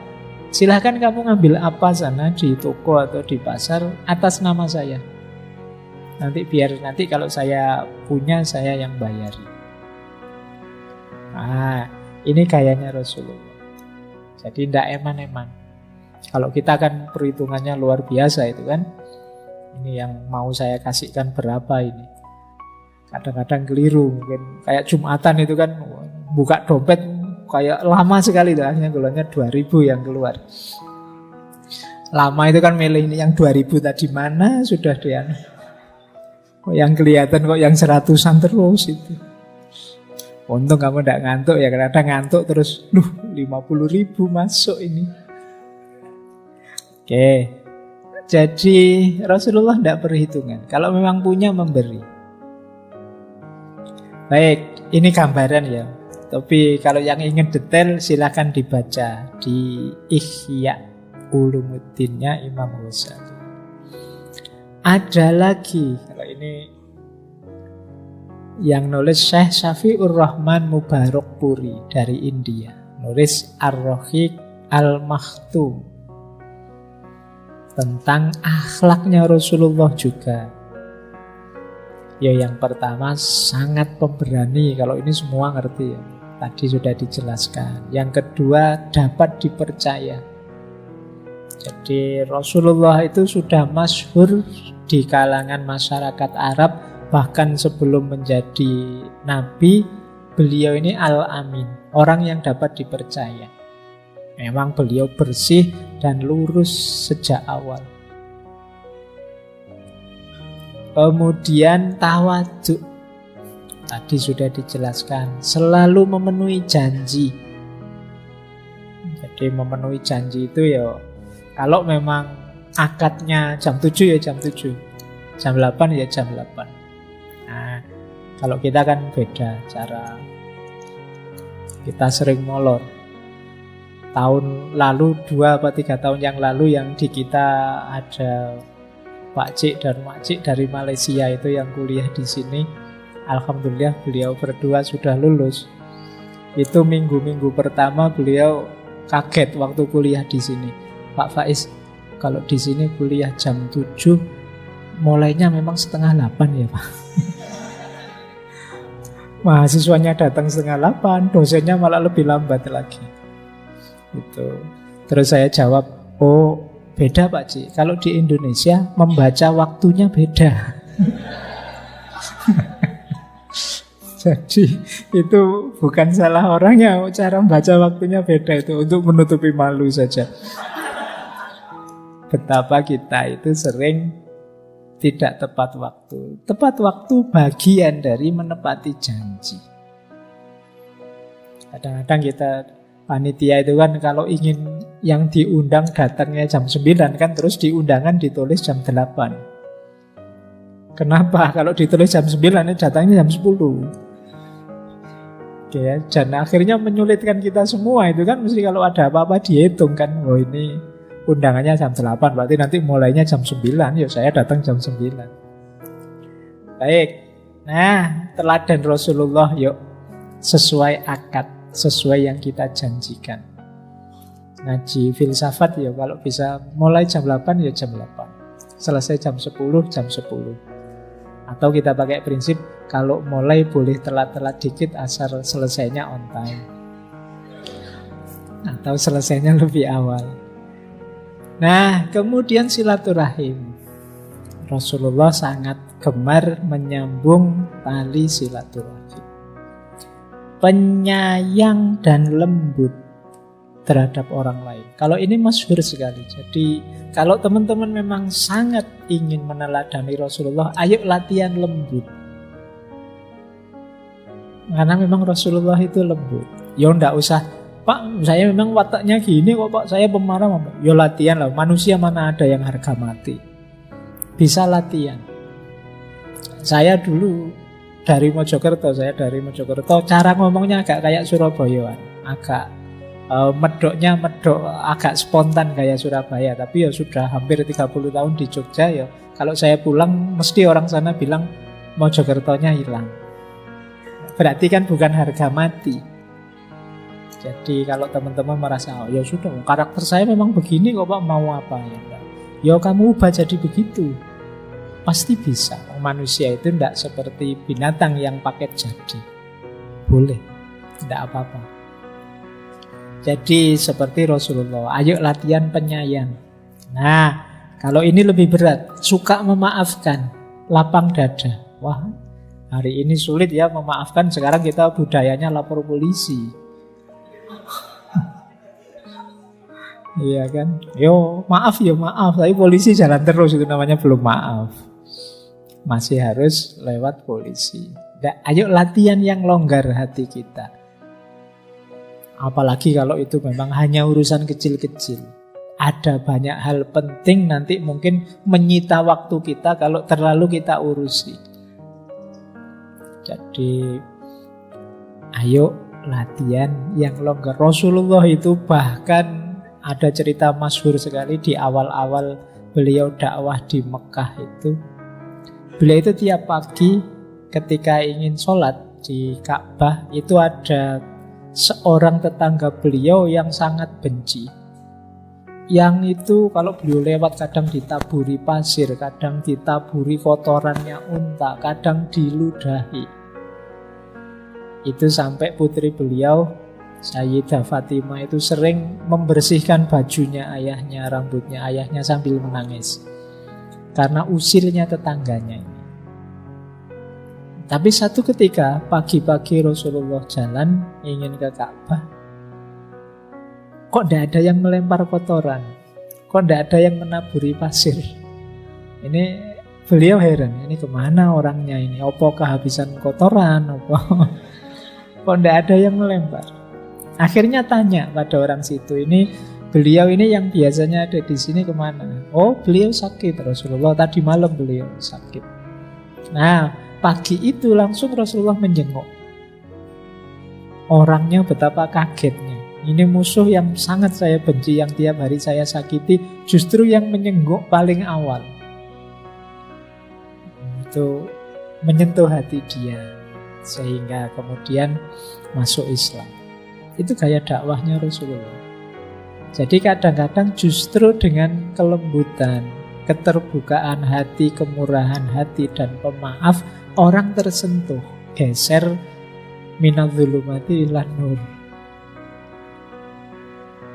Silahkan kamu ngambil apa sana di toko atau di pasar atas nama saya. Nanti kalau saya punya, saya yang bayari. Nah, ini gayanya Rasulullah. Jadi tidak eman-eman. Kalau kita kan perhitungannya luar biasa itu kan. Ini yang mau saya kasihkan berapa ini. Kadang-kadang keliru. Mungkin kayak Jumatan itu kan, buka dompet kayak lama sekali tuh. Akhirnya gulanya 2.000 yang keluar. Lama itu kan milih ini yang 2.000 tadi mana sudah dia. Kok yang kelihatan kok yang 100-an terus itu. Untung kamu tidak ngantuk ya, kadang ngantuk terus 50.000 masuk ini. Oke. Jadi Rasulullah tidak perhitungan. Kalau memang punya, memberi. Baik, ini gambaran ya. Tapi kalau yang ingin detail silakan dibaca di Ihya Ulumuddinnya Imam Ghazali. Ada lagi, kalau ini yang nulis Syekh Syafi'ur Rahman Mubarakpuri dari India, nulis Ar-Rahiq Al-Makhtum tentang akhlaknya Rasulullah juga. Ya yang pertama sangat pemberani, kalau ini semua ngerti ya, tadi sudah dijelaskan. Yang kedua dapat dipercaya. Jadi Rasulullah itu sudah masyhur di kalangan masyarakat Arab, bahkan sebelum menjadi nabi, beliau ini Al-Amin, orang yang dapat dipercaya. Memang beliau bersih dan lurus sejak awal. Kemudian tawadhu, tadi sudah dijelaskan, selalu memenuhi janji. Jadi memenuhi janji itu ya, kalau memang akadnya jam 7 ya jam 7, jam 8 ya jam 8. Nah, kalau kita kan beda cara. Kita sering molor. Tahun lalu, 2 atau 3 tahun yang lalu, yang di kita ada Pak Cik dan Mak Cik dari Malaysia itu yang kuliah di sini. Alhamdulillah beliau berdua sudah lulus. Itu minggu-minggu pertama beliau kaget waktu kuliah di sini. Pak Faiz, kalau di sini kuliah jam 7, mulainya memang 7:30 ya Pak. Mahasiswanya datang 7:30, dosennya malah lebih lambat lagi. Gitu. Terus saya jawab, oh beda Pak Cik, kalau di Indonesia membaca waktunya beda. Jadi itu bukan salah orangnya, cara membaca waktunya beda, itu untuk menutupi malu saja. Betapa kita itu sering tidak tepat waktu. Tepat waktu bagian dari menepati janji. Kadang-kadang kita panitia itu kan kalau ingin yang diundang datangnya jam 9 kan, terus di undangan ditulis jam 8. Kenapa? Kalau ditulis jam 9 datangnya jam 10. Oke ya, dan akhirnya menyulitkan kita semua itu kan, mesti kalau ada apa-apa dihitung kan. Oh ini undangannya jam 8, berarti nanti mulainya jam 9, ya saya datang jam 9. Baik. Nah, teladan Rasulullah yuk, sesuai akad, sesuai yang kita janjikan. Ngaji filsafat ya kalau bisa mulai jam 8 ya jam 8. Selesai jam 10, jam 10. Atau kita pakai prinsip kalau mulai boleh telat-telat dikit asal selesainya on time. Atau selesainya lebih awal. Nah, kemudian silaturahim. Rasulullah sangat gemar menyambung tali silaturahim. Penyayang dan lembut terhadap orang lain. Kalau ini masyhur sekali. Jadi kalau teman-teman memang sangat ingin meneladani Rasulullah, ayo latihan lembut. Karena memang Rasulullah itu lembut. Ya enggak usah, Pak, saya memang wataknya gini kok Pak, saya pemarah. Ya latihan lah, manusia mana ada yang harga mati. Bisa latihan. Saya dulu dari Mojokerto, cara ngomongnya agak kayak Surabayaan, agak medoknya agak spontan kayak Surabaya. Tapi ya sudah hampir 30 tahun di Jogja ya. Kalau saya pulang mesti orang sana bilang Mojokertonya hilang. Berarti kan bukan harga mati. Jadi kalau teman-teman merasa, oh ya sudah, karakter saya memang begini kok Pak, mau apa ya? Ya kamu ubah jadi begitu. Pasti bisa. Manusia itu tidak seperti binatang yang paket jadi. Boleh, tidak apa-apa. Jadi seperti Rasulullah, ayo latihan penyayang. Nah, kalau ini lebih berat, suka memaafkan, lapang dada. Wah, hari ini sulit ya memaafkan, sekarang kita budayanya lapor polisi. Iya kan? Yo maaf, tapi polisi jalan terus, itu namanya belum maaf. Masih harus lewat polisi. Nah, ayo latihan yang longgar hati kita. Apalagi kalau itu memang hanya urusan kecil-kecil. Ada banyak hal penting nanti mungkin menyita waktu kita kalau terlalu kita urusi. Jadi ayo latihan yang longgar. Rasulullah itu bahkan ada cerita masyhur sekali di awal-awal beliau dakwah di Mekah itu. Beliau itu tiap pagi ketika ingin sholat di Ka'bah itu ada seorang tetangga beliau yang sangat benci. Yang itu kalau beliau lewat kadang ditaburi pasir, kadang ditaburi kotorannya unta, kadang diludahi. Itu sampai putri beliau Sayyidah Fatimah itu sering membersihkan bajunya ayahnya, rambutnya ayahnya sambil menangis karena usilnya tetangganya ini. Tapi satu ketika pagi-pagi Rasulullah jalan ingin ke Ka'bah, kok tidak ada yang melempar kotoran, kok tidak ada yang menaburi pasir. Ini beliau heran, ini kemana orangnya ini? Apa kehabisan kotoran? Kok tidak ada yang melempar? Akhirnya tanya pada orang situ, ini beliau ini yang biasanya ada di sini kemana? Oh, beliau sakit Rasulullah, tadi malam beliau sakit. Nah, pagi itu langsung Rasulullah menjenguk. Orangnya betapa kagetnya. Ini musuh yang sangat saya benci, yang tiap hari saya sakiti, justru yang menjenguk paling awal. Itu menyentuh hati dia, sehingga kemudian masuk Islam. Itu gaya dakwahnya Rasulullah. Jadi kadang-kadang justru dengan kelembutan, keterbukaan hati, kemurahan hati, dan pemaaf, orang tersentuh, geser minadz-dzulumati ilan nur.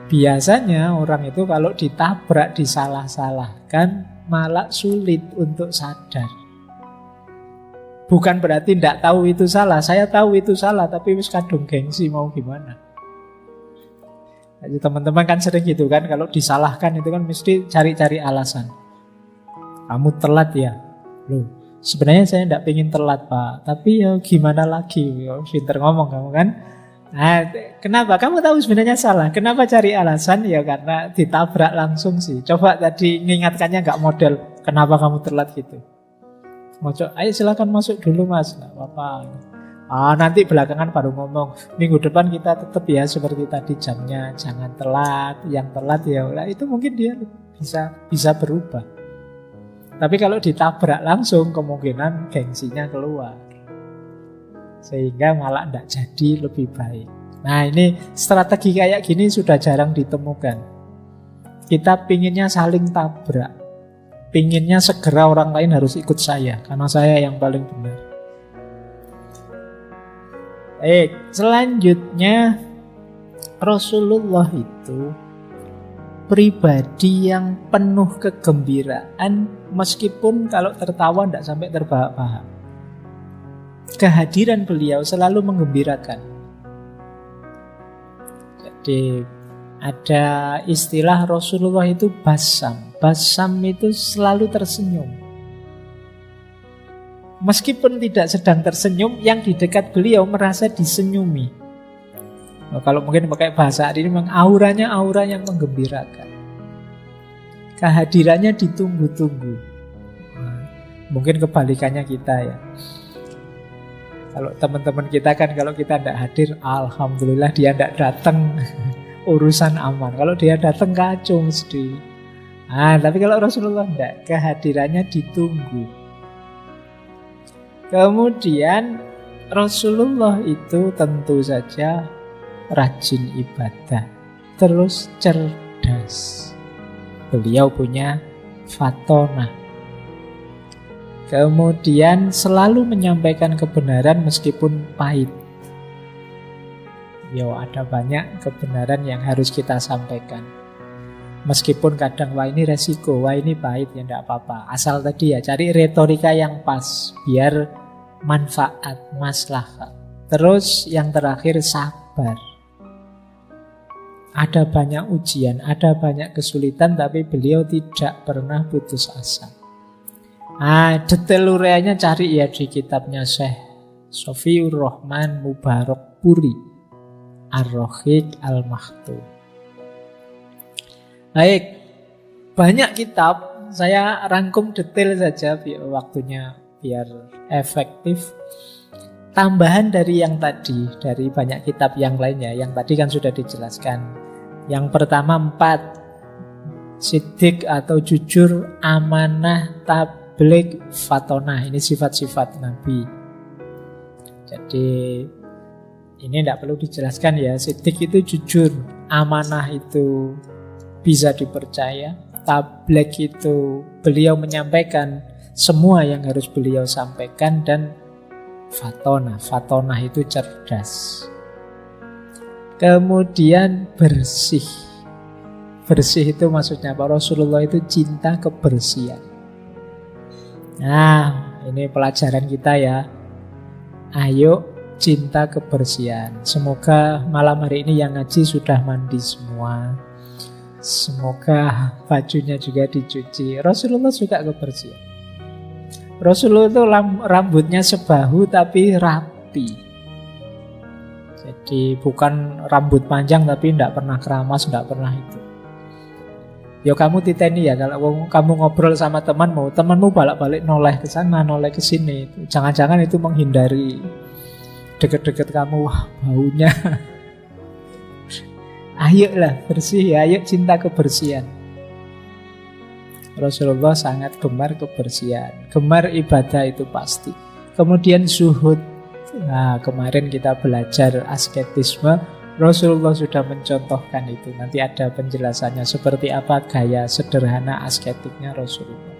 Biasanya orang itu kalau ditabrak, disalah-salahkan, malah sulit untuk sadar. Bukan berarti tidak tahu itu salah. Saya tahu itu salah, tapi wis kadung gengsi mau gimana. Jadi teman-teman kan sering gitu kan, kalau disalahkan itu kan mesti cari-cari alasan. Kamu telat ya? Loh, sebenarnya saya tidak pengen telat Pak, tapi ya gimana lagi? Ya, pinter ngomong kamu kan. Nah, kenapa? Kamu tahu sebenarnya salah. Kenapa cari alasan? Ya karena ditabrak langsung sih. Coba tadi mengingatkannya nggak model, kenapa kamu telat gitu. Ayo silakan masuk dulu mas, nggak apa-apa. Nanti belakangan baru ngomong, minggu depan kita tetap ya seperti tadi jamnya, jangan telat. Yang telat ya, itu mungkin dia bisa berubah. Tapi kalau ditabrak langsung, kemungkinan gengsinya keluar, sehingga malah tidak jadi lebih baik. Nah ini strategi kayak gini sudah jarang ditemukan. Kita pinginnya saling tabrak, pinginnya segera orang lain harus ikut saya, karena saya yang paling benar. Selanjutnya Rasulullah itu pribadi yang penuh kegembiraan, meskipun kalau tertawa tidak sampai terbahak-bahak. Kehadiran beliau selalu menggembirakan. Jadi ada istilah Rasulullah itu basam. Basam itu selalu tersenyum. Meskipun tidak sedang tersenyum, yang di dekat beliau merasa disenyumi. Kalau mungkin pakai bahasa hari ini, memang auranya aura yang menggembirakan. Kehadirannya ditunggu-tunggu. Mungkin kebalikannya kita ya. Kalau teman-teman kita kan, kalau kita tidak hadir, alhamdulillah dia tidak datang, urusan aman. Kalau dia datang kacau mesti. Tapi kalau Rasulullah tidak, kehadirannya ditunggu. Kemudian Rasulullah itu tentu saja rajin ibadah, terus cerdas. Beliau punya fatonah. Kemudian selalu menyampaikan kebenaran meskipun pahit. Ada banyak kebenaran yang harus kita sampaikan. Meskipun kadang wah ini resiko, wah ini pahit, ya tidak apa-apa. Asal tadi ya cari retorika yang pas, biar manfaat, maslahat. Terus yang terakhir sabar. Ada banyak ujian, ada banyak kesulitan, tapi beliau tidak pernah putus asa. Detail ureanya cari ya di kitabnya Syekh Sofiur Rahman Mubarak Puri Ar-Rahiq Al-Maktum. Baik, banyak kitab, saya rangkum detail saja biar waktunya biar efektif. Tambahan dari yang tadi, dari banyak kitab yang lainnya, yang tadi kan sudah dijelaskan. Yang pertama 4, siddiq atau jujur, amanah, tabligh, fatonah. Ini sifat-sifat Nabi. Jadi ini tidak perlu dijelaskan ya. Siddiq itu jujur, amanah itu bisa dipercaya, tabligh itu beliau menyampaikan semua yang harus beliau sampaikan, dan fatonah itu cerdas. Kemudian bersih itu maksudnya apa? Rasulullah itu cinta kebersihan. Ini pelajaran kita ya. Ayo cinta kebersihan. Semoga malam hari ini yang ngaji sudah mandi semua. Semoga bajunya juga dicuci. Rasulullah suka kebersihan. Rasulullah itu rambutnya sebahu tapi rapi. Jadi bukan rambut panjang tapi tidak pernah keramas, tidak pernah itu. Kamu titeni ya, kalau kamu ngobrol sama temanmu balik-balik noleh ke sana, noleh ke sini. Jangan-jangan itu menghindari deket-deket kamu, wah baunya. Ayolah bersih, ayo cinta kebersihan. Rasulullah sangat gemar kebersihan, gemar ibadah itu pasti. Kemudian zuhud. Kemarin kita belajar asketisme, Rasulullah sudah mencontohkan itu. Nanti ada penjelasannya seperti apa gaya sederhana asketiknya Rasulullah.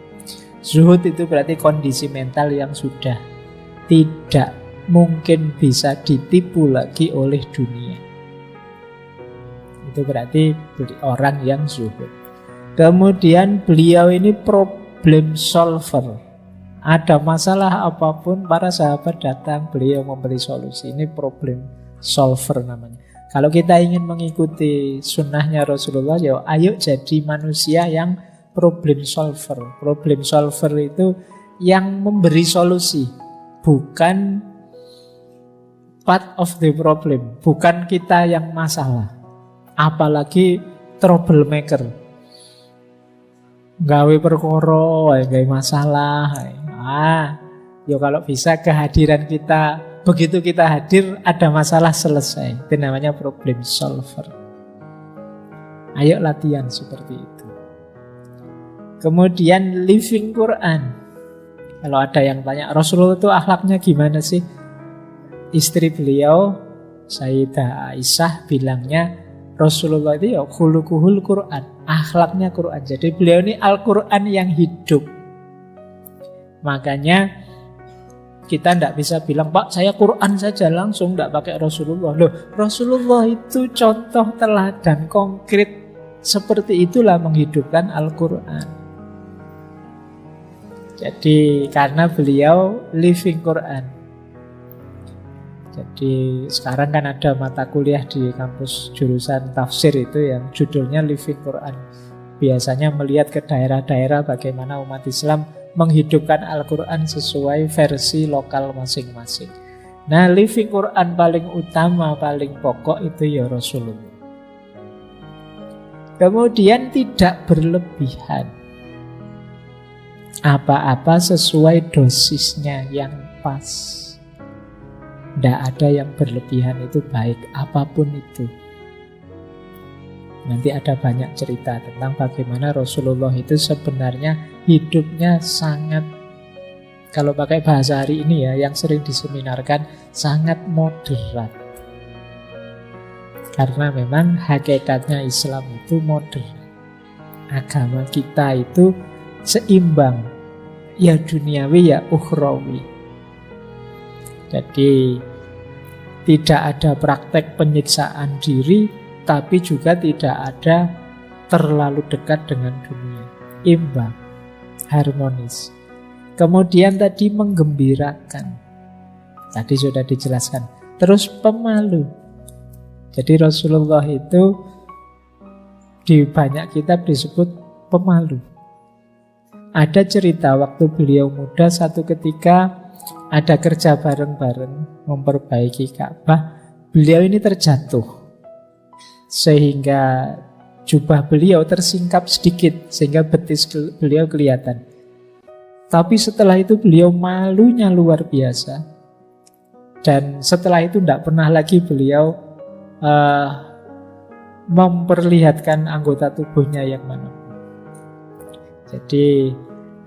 Zuhud itu berarti kondisi mental yang sudah tidak mungkin bisa ditipu lagi oleh dunia. Itu berarti orang yang zuhud. Kemudian beliau ini problem solver. Ada masalah apapun, para sahabat datang, beliau memberi solusi. Ini problem solver namanya. Kalau kita ingin mengikuti sunnahnya Rasulullah, ya ayo jadi manusia yang problem solver. Problem solver itu yang memberi solusi, bukan part of the problem, bukan kita yang masalah. Apalagi troublemaker, gawe perkara, gawe masalah. Yo kalau bisa kehadiran kita, begitu kita hadir ada masalah selesai. Itu namanya problem solver. Ayo latihan seperti itu. Kemudian living Quran. Kalau ada yang tanya, Rasulullah itu akhlaknya gimana sih? Istri beliau, Sayyidah Aisyah, bilangnya Rasulullah itu ya khuluquhul Quran, akhlaknya Quran. Jadi beliau ini Al-Quran yang hidup. Makanya kita tidak bisa bilang, Pak saya Quran saja langsung, tidak pakai Rasulullah. Loh, Rasulullah itu contoh teladan konkret. Seperti itulah menghidupkan Al-Quran. Jadi karena beliau living Quran. Jadi sekarang kan ada mata kuliah di kampus jurusan tafsir itu yang judulnya living Quran. Biasanya melihat ke daerah-daerah bagaimana umat Islam menghidupkan Al-Quran sesuai versi lokal masing-masing. Nah, living Quran paling utama, paling pokok itu ya Rasulullah. Kemudian tidak berlebihan. Apa-apa sesuai dosisnya yang pas. Tidak ada yang berlebihan, itu baik, apapun itu. Nanti ada banyak cerita tentang bagaimana Rasulullah itu sebenarnya hidupnya sangat, kalau pakai bahasa hari ini ya, yang sering diseminarkan, sangat moderat. Karena memang hakikatnya Islam itu moderat. Agama kita itu seimbang, ya duniawi ya ukhrawi. Jadi tidak ada praktek penyiksaan diri, tapi juga tidak ada terlalu dekat dengan dunia. Imbang, harmonis. Kemudian tadi menggembirakan. Tadi sudah dijelaskan. Terus pemalu. Jadi Rasulullah itu di banyak kitab disebut pemalu. Ada cerita waktu beliau muda, satu ketika ada kerja bareng-bareng memperbaiki Ka'bah. Beliau ini terjatuh sehingga jubah beliau tersingkap sedikit, sehingga betis beliau kelihatan. Tapi setelah itu beliau malunya luar biasa. Dan setelah itu tidak pernah lagi beliau memperlihatkan anggota tubuhnya yang mana. Jadi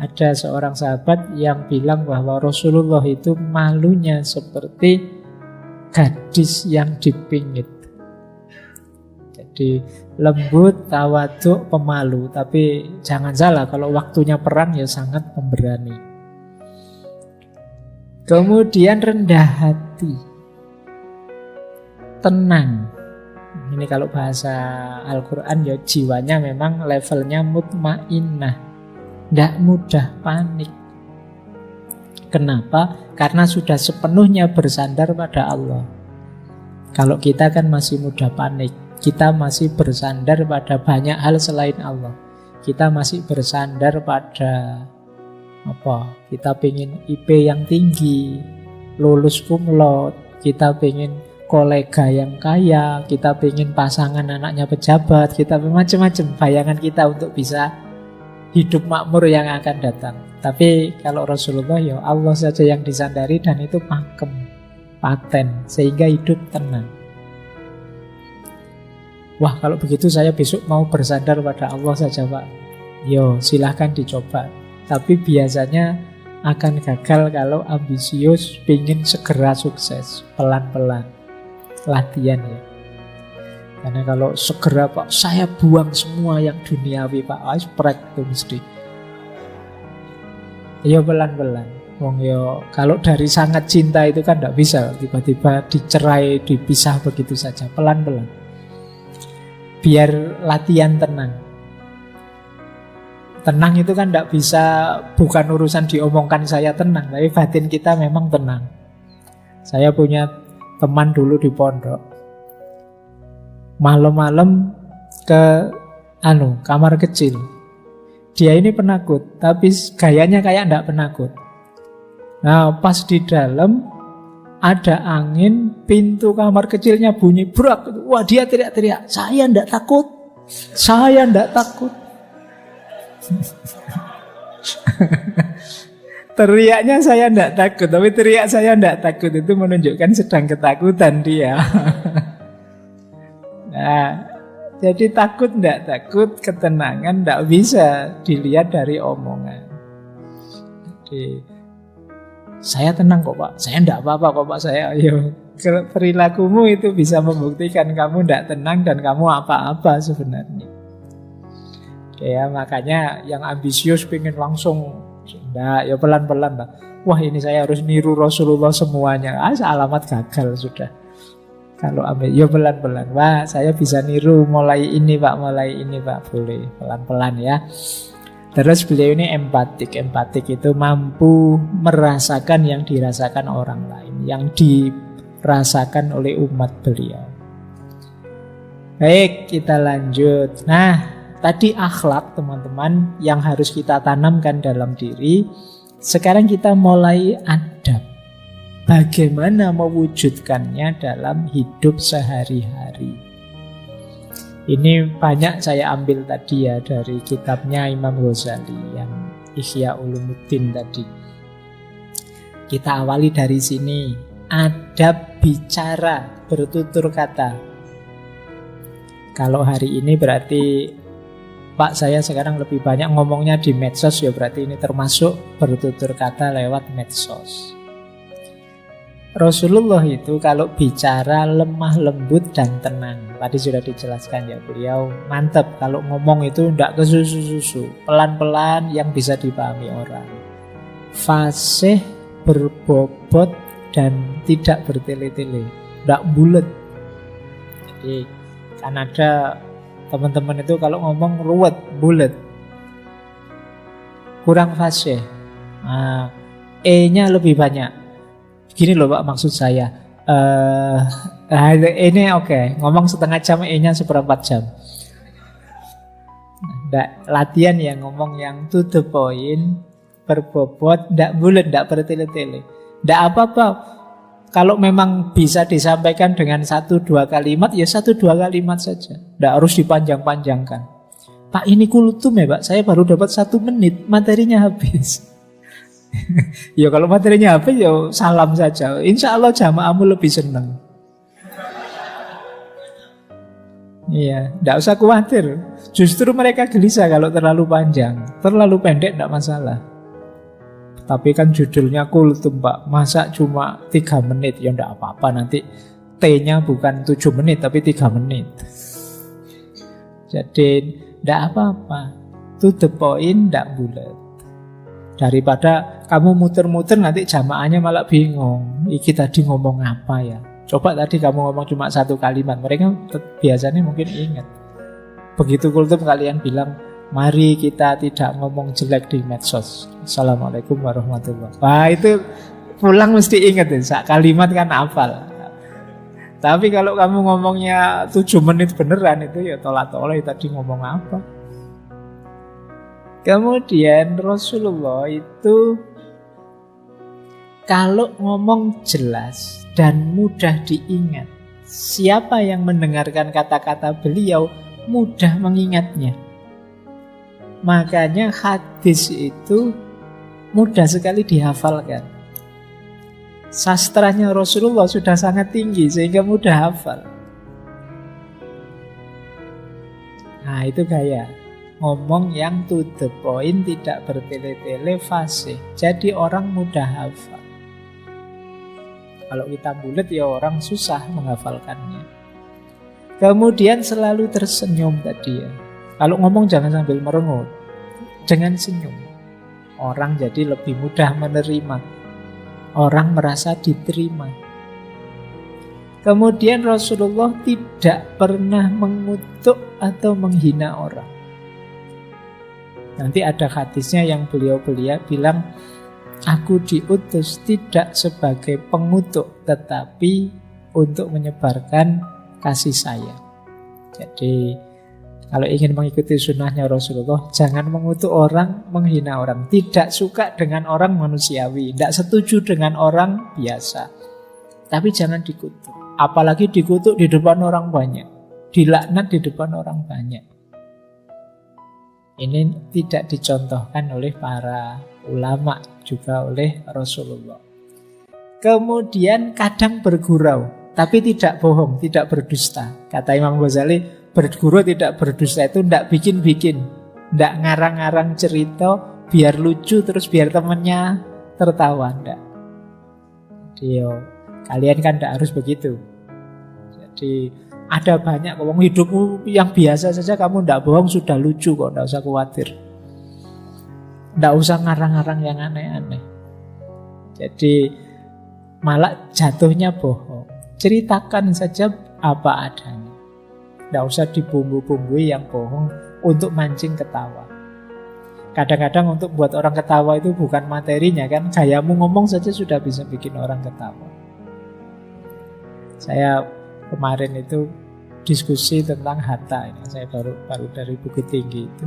ada seorang sahabat yang bilang bahwa Rasulullah itu malunya seperti gadis yang dipingit. Jadi lembut, tawaduk, pemalu. Tapi jangan salah, kalau waktunya perang ya sangat pemberani. Kemudian rendah hati, tenang. Ini kalau bahasa Al-Quran ya jiwanya memang levelnya mutmainnah. Tidak mudah panik. Kenapa? Karena sudah sepenuhnya bersandar pada Allah. Kalau kita kan masih mudah panik. Kita masih bersandar pada banyak hal selain Allah. Kita masih bersandar pada kita pengen IP yang tinggi, lulus cum laude, kita pengen kolega yang kaya, kita pengen pasangan anaknya pejabat, kita macam-macam bayangan kita untuk bisa hidup makmur yang akan datang. Tapi kalau Rasulullah ya Allah saja yang disandari, dan itu pakem, paten, sehingga hidup tenang. Wah, kalau begitu saya besok mau bersandar pada Allah saja, Pak. Yo, silahkan dicoba. Tapi biasanya akan gagal kalau ambisius, pingin segera sukses. Pelan-pelan, latihan ya. Karena kalau segera, Pak, saya buang semua yang duniawi, Pak, sprek itu mesti. Ya pelan-pelan. Wong yo, kalau dari sangat cinta itu kan tidak bisa tiba-tiba dicerai, dipisah begitu saja. Pelan-pelan. Biar latihan tenang. Tenang itu kan tidak bisa, bukan urusan diomongkan saya tenang, tapi batin kita memang tenang. Saya punya teman dulu di pondok, malam-malam ke kamar kecil. Dia ini penakut, tapi gayanya kayak tidak penakut. Nah, pas di dalam ada angin, pintu kamar kecilnya bunyi brak. Wah, dia teriak-teriak, saya tidak takut, saya tidak takut. Teriaknya saya tidak takut, tapi teriak saya tidak takut itu menunjukkan sedang ketakutan dia. Nah, jadi takut tidak takut, ketenangan tidak bisa dilihat dari omongan. Jadi saya tenang kok Pak, saya tidak apa-apa kok Pak, saya perilakumu itu bisa membuktikan kamu tidak tenang dan kamu apa-apa sebenarnya. Ya makanya yang ambisius pengen langsung, enggak, ya pelan-pelan lah. Wah ini saya harus niru Rasulullah semuanya, alamat gagal sudah. Kalau ambil, ya pelan-pelan. Wah saya bisa niru mulai ini Pak, boleh pelan-pelan ya. Terus beliau ini empatik. Empatik itu mampu merasakan yang dirasakan orang lain, yang dirasakan oleh umat beliau. Baik, kita lanjut. Nah, tadi akhlak teman-teman yang harus kita tanamkan dalam diri. Sekarang kita mulai adab. Bagaimana mewujudkannya dalam hidup sehari-hari. Ini banyak saya ambil tadi ya dari kitabnya Imam Ghazali yang Ihya Ulumuddin tadi. Kita awali dari sini. Adab bicara, bertutur kata. Kalau hari ini berarti Pak, saya sekarang lebih banyak ngomongnya di medsos, ya berarti ini termasuk bertutur kata lewat medsos. Rasulullah itu kalau bicara lemah lembut dan tenang. Tadi sudah dijelaskan ya, beliau mantap kalau ngomong itu tidak kesusu-susu, pelan-pelan yang bisa dipahami orang. Fasih, berbobot dan tidak bertele-tele, tidak bulet. Jadi kan ada teman-teman itu kalau ngomong ruwet, bulet, kurang fasih. Nah, E-nya lebih banyak. Gini loh Pak maksud saya. Ini oke. Ngomong setengah jam, E-nya seperempat jam. Latihan ya ngomong yang to the point, berbobot, tidak bulet, tidak bertele-tele. Tidak apa-apa. Kalau memang bisa disampaikan dengan 1-2 kalimat, ya 1-2 kalimat saja. Tidak harus dipanjang-panjangkan. Pak ini kultum ya Pak, saya baru dapat 1 menit, materinya habis. Ya kalau materinya habis ya salam saja. Insya Allah jamaahmu lebih senang. Iya, tidak usah khawatir. Justru mereka gelisah kalau terlalu panjang. Terlalu pendek tidak masalah. Tapi kan judulnya kultum Pak, masa cuma 3 menit? Ya enggak apa-apa, nanti T-nya bukan 7 menit tapi 3 menit. Jadi enggak apa-apa, to the point, enggak bulat. Daripada kamu muter-muter nanti jamaahnya malah bingung, iki tadi ngomong apa ya. Coba tadi kamu ngomong cuma 1 kalimat, mereka biasanya mungkin ingat. Begitu kultum kalian bilang, mari kita tidak ngomong jelek di medsos. Assalamualaikum warahmatullahi wabarakatuh. Wah itu pulang mesti ingat ya, kalimat kan hafal. Tapi kalau kamu ngomongnya 7 menit beneran itu ya tolak-tolak tadi ngomong apa. Kemudian Rasulullah itu kalau ngomong jelas dan mudah diingat, siapa yang mendengarkan kata-kata beliau mudah mengingatnya. Makanya hadis itu mudah sekali dihafalkan. Sastranya Rasulullah sudah sangat tinggi sehingga mudah hafal. Nah itu gaya ngomong yang to the point, tidak bertele-tele, fasih. Jadi orang mudah hafal. Kalau kita bulet ya orang susah menghafalkannya. Kemudian selalu tersenyum tadi ya. Kalau ngomong jangan sambil merengut, dengan senyum. Orang jadi lebih mudah menerima. Orang merasa diterima. Kemudian Rasulullah tidak pernah mengutuk atau menghina orang. Nanti ada hadisnya yang beliau bilang, aku diutus tidak sebagai pengutuk, tetapi untuk menyebarkan kasih sayang. Jadi kalau ingin mengikuti sunnahnya Rasulullah, jangan mengutuk orang, menghina orang. Tidak suka dengan orang manusiawi, tidak setuju dengan orang biasa. Tapi jangan dikutuk. Apalagi dikutuk di depan orang banyak, dilaknat di depan orang banyak. Ini tidak dicontohkan oleh para ulama, juga oleh Rasulullah. Kemudian kadang bergurau, tapi tidak bohong, tidak berdusta. Kata Imam Ghazali, berguru tidak berdusta itu tidak bikin-bikin, tidak ngarang-ngarang cerita biar lucu terus biar temennya tertawa, tidak. Jadi kalian kan tidak harus begitu. Jadi ada banyak ngomong hidupmu yang biasa saja kamu tidak bohong sudah lucu kok, tidak usah khawatir. Tidak usah ngarang-ngarang yang aneh-aneh. Jadi malah jatuhnya bohong. Ceritakan saja apa adanya. Tidak usah dibumbu-bumbui yang bohong untuk mancing ketawa. Kadang-kadang untuk buat orang ketawa itu bukan materinya kan, gayamu ngomong saja sudah bisa bikin orang ketawa. Saya kemarin itu diskusi tentang Hatta ini. Saya baru dari Bukit Tinggi itu.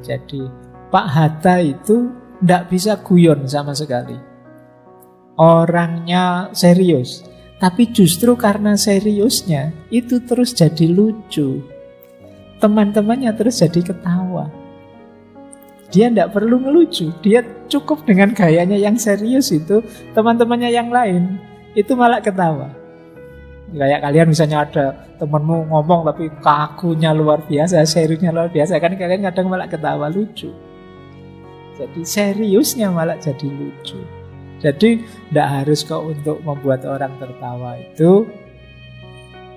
Jadi Pak Hatta itu tidak bisa guyon sama sekali. Orangnya serius. Tapi justru karena seriusnya itu terus jadi lucu. Teman-temannya terus jadi ketawa. Dia tidak perlu ngelucu. Dia cukup dengan gayanya yang serius itu. Teman-temannya yang lain itu malah ketawa. Kayak kalian misalnya ada temanmu ngomong tapi kakunya luar biasa, seriusnya luar biasa, kan kalian kadang malah ketawa lucu. Jadi seriusnya malah jadi lucu. Jadi tidak harus kok untuk membuat orang tertawa itu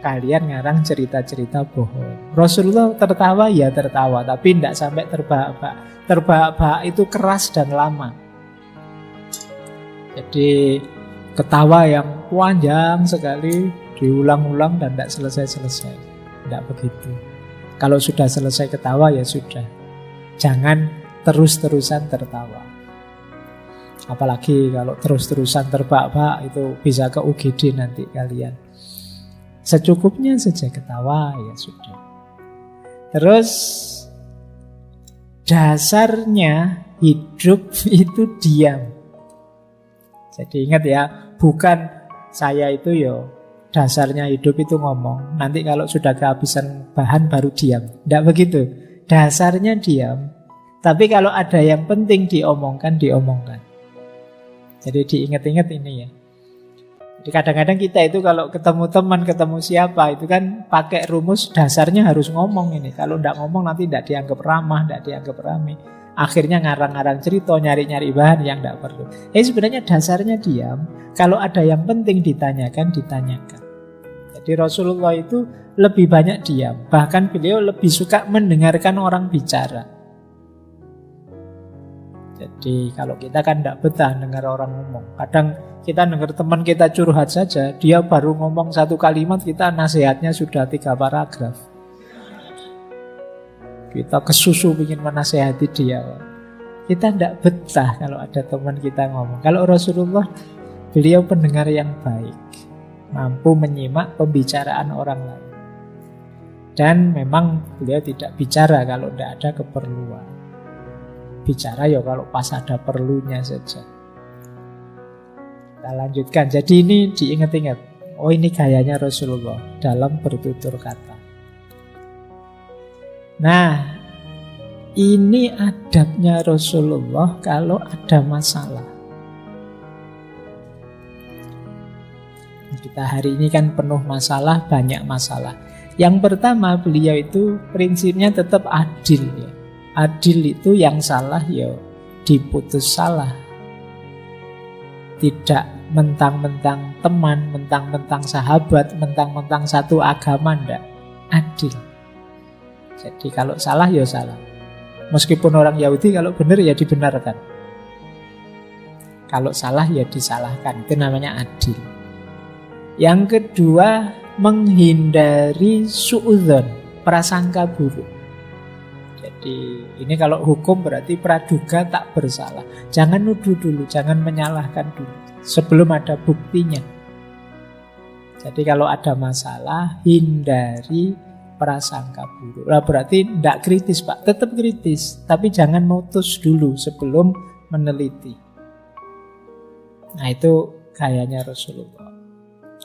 kalian ngarang cerita-cerita bohong. Rasulullah tertawa ya tertawa, tapi tidak sampai terbahak-bahak. Terbahak-bahak itu keras dan lama. Jadi ketawa yang panjang sekali, diulang-ulang dan tidak selesai-selesai. Tidak begitu. Kalau sudah selesai ketawa ya sudah. Jangan terus-terusan tertawa. Apalagi kalau terus-terusan terbahak-bahak itu bisa ke UGD nanti kalian. Secukupnya saja ketawa ya sudah. Terus dasarnya hidup itu diam. Jadi ingat ya, bukan saya itu dasarnya hidup itu ngomong. Nanti kalau sudah kehabisan bahan baru diam. Tidak begitu. Dasarnya diam. Tapi kalau ada yang penting diomongkan, diomongkan. Jadi diingat-ingat ini ya. Jadi kadang-kadang kita itu kalau ketemu teman, ketemu siapa, itu kan pakai rumus dasarnya harus ngomong ini. Kalau tidak ngomong nanti tidak dianggap ramah, tidak dianggap rame. Akhirnya ngarang-ngarang cerita, nyari-nyari bahan yang tidak perlu. Sebenarnya dasarnya diam. Kalau ada yang penting ditanyakan, ditanyakan. Jadi Rasulullah itu lebih banyak diam. Bahkan beliau lebih suka mendengarkan orang bicara. Jadi kalau kita kan tidak betah dengar orang ngomong. Kadang kita dengar teman kita curhat saja, dia baru ngomong satu kalimat, kita nasihatnya sudah 3 paragraf. Kita kesusu ingin menasehati dia. Kita tidak betah kalau ada teman kita ngomong. Kalau Rasulullah, beliau pendengar yang baik, mampu menyimak pembicaraan orang lain. Dan memang beliau tidak bicara kalau tidak ada keperluan. Bicara ya kalau pas ada perlunya saja. Kita lanjutkan. Jadi ini diingat-ingat. Oh ini gayanya Rasulullah dalam bertutur kata. Nah, ini adabnya Rasulullah kalau ada masalah. Kita hari ini kan penuh masalah, banyak masalah. Yang pertama, beliau itu prinsipnya tetap adil ya. Adil itu yang salah ya diputus salah. Tidak mentang-mentang teman, mentang-mentang sahabat, mentang-mentang satu agama, ndak. Adil. Jadi kalau salah ya salah. Meskipun orang Yahudi kalau benar ya dibenarkan. Kalau salah ya disalahkan. Itu namanya adil. Yang kedua, menghindari suudzon, prasangka buruk. Jadi ini kalau hukum berarti praduga tak bersalah. Jangan nuduh dulu, jangan menyalahkan dulu sebelum ada buktinya. Jadi kalau ada masalah, hindari prasangka buruk. Lah berarti tidak kritis Pak, tetap kritis, tapi jangan mutus dulu sebelum meneliti. Nah itu gayanya Rasulullah.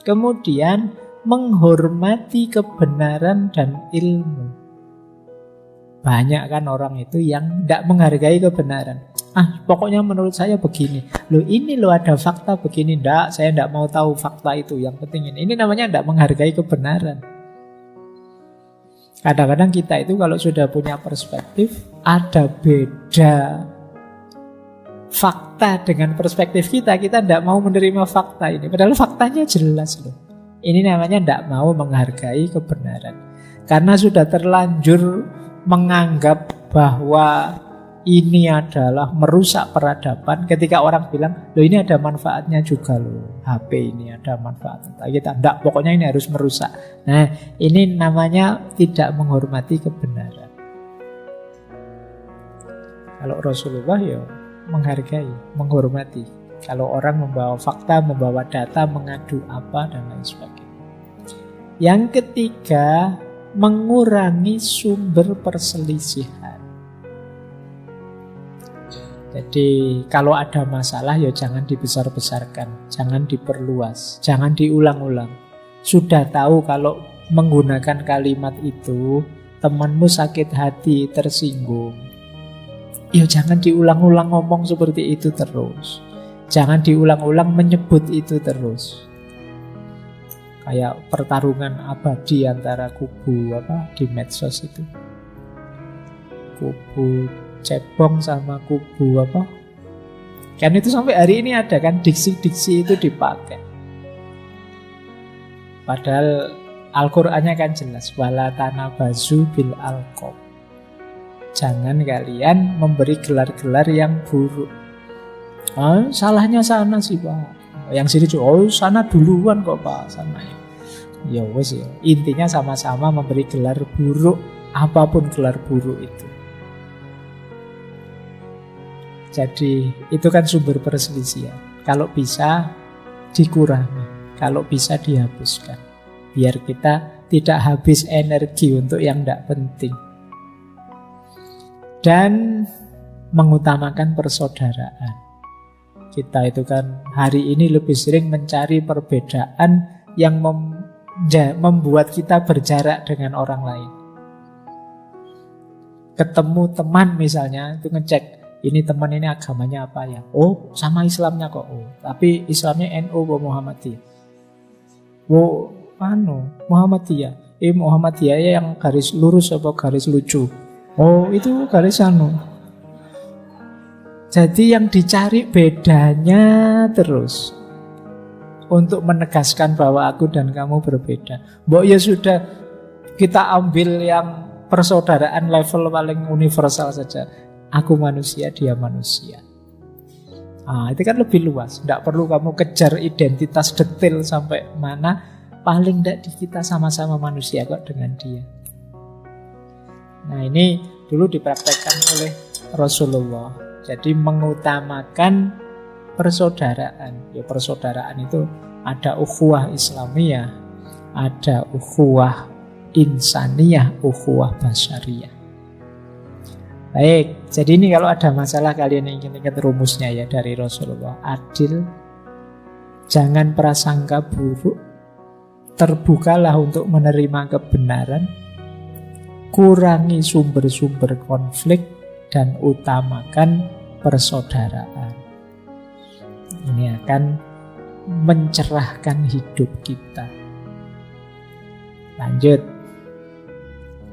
Kemudian menghormati kebenaran dan ilmu. Banyak kan orang itu yang tidak menghargai kebenaran. Pokoknya menurut saya begini. Loh ini loh ada fakta begini. Tidak, saya tidak mau tahu fakta itu. Yang penting ini. Ini namanya tidak menghargai kebenaran. Kadang-kadang kita itu kalau sudah punya perspektif, ada beda fakta dengan perspektif kita tidak mau menerima fakta ini. Padahal faktanya jelas loh. Ini namanya tidak mau menghargai kebenaran. Karena sudah terlanjur menganggap bahwa ini adalah merusak peradaban. Ketika orang bilang, loh ini ada manfaatnya juga loh, HP ini ada manfaatnya. Kita enggak, pokoknya ini harus merusak. Nah ini namanya tidak menghormati kebenaran. Kalau Rasulullah ya menghargai, menghormati. Kalau orang membawa fakta, membawa data, mengadu apa dan lain sebagainya. Yang ketiga, mengurangi sumber perselisihan. Jadi kalau ada masalah ya jangan dibesar-besarkan, jangan diperluas, jangan diulang-ulang. Sudah tahu kalau menggunakan kalimat itu temanmu sakit hati, tersinggung, ya jangan diulang-ulang ngomong seperti itu terus. Jangan diulang-ulang menyebut itu terus. Kayak pertarungan abadi antara kubu di medsos itu. Kubu cebong sama kubu kan itu sampai hari ini ada kan diksi-diksi itu dipakai. Padahal Al-Qur'annya kan jelas, wala tanabazu bil alqab. Jangan kalian memberi gelar-gelar yang buruk. Salahnya sana sih Pak. Yang sini sana duluan kok Pak, sana ya. Ya wes ya. Intinya sama-sama memberi gelar buruk, apapun gelar buruk itu. Jadi itu kan sumber perselisihan. Kalau bisa dikurangi, kalau bisa dihapuskan. Biar kita tidak habis energi untuk yang tidak penting. Dan mengutamakan persaudaraan. Kita itu kan hari ini lebih sering mencari perbedaan yang membuat kita berjarak dengan orang lain. Ketemu teman misalnya, itu ngecek, ini teman ini agamanya apa ya? Oh, sama Islamnya kok. Oh, tapi Islamnya NU atau Muhammadiyah. Oh, Muhammadiyah. Muhammadiyah yang garis lurus atau garis lucu? Oh, itu garis Jadi yang dicari bedanya terus untuk menegaskan bahwa aku dan kamu berbeda. Ya sudah, kita ambil yang persaudaraan level paling universal saja. Aku manusia, dia manusia. Itu kan lebih luas. Tidak perlu kamu kejar identitas detail sampai mana. Paling tidak kita sama-sama manusia kok dengan dia. Nah ini dulu dipraktekkan oleh Rasulullah. Jadi mengutamakan persaudaraan. Ya persaudaraan itu ada ukhuwah Islamiyah, ada ukhuwah insaniyah, ukhuwah basyariyah. Baik, jadi ini kalau ada masalah kalian ingin ingat rumusnya ya dari Rasulullah. Adil, jangan prasangka buruk, terbukalah untuk menerima kebenaran, kurangi sumber-sumber konflik, dan utamakan persaudaraan. Ini akan mencerahkan hidup kita. Lanjut.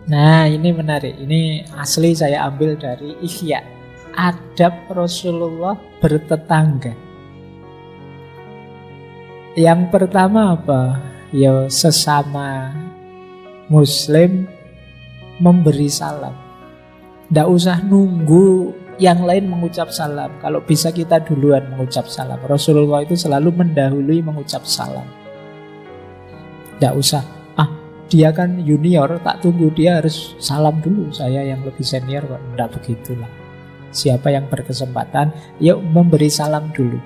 Nah ini menarik. Ini asli saya ambil dari Ihya. Adab Rasulullah bertetangga. Yang pertama apa? Ya sesama Muslim memberi salam. Tidak usah nunggu yang lain mengucap salam. Kalau bisa kita duluan mengucap salam. Rasulullah itu selalu mendahului mengucap salam. Tidak usah, dia kan junior, tak tunggu dia harus salam dulu, saya yang lebih senior kok. Tidak begitulah. Siapa yang berkesempatan, yuk memberi salam dulu.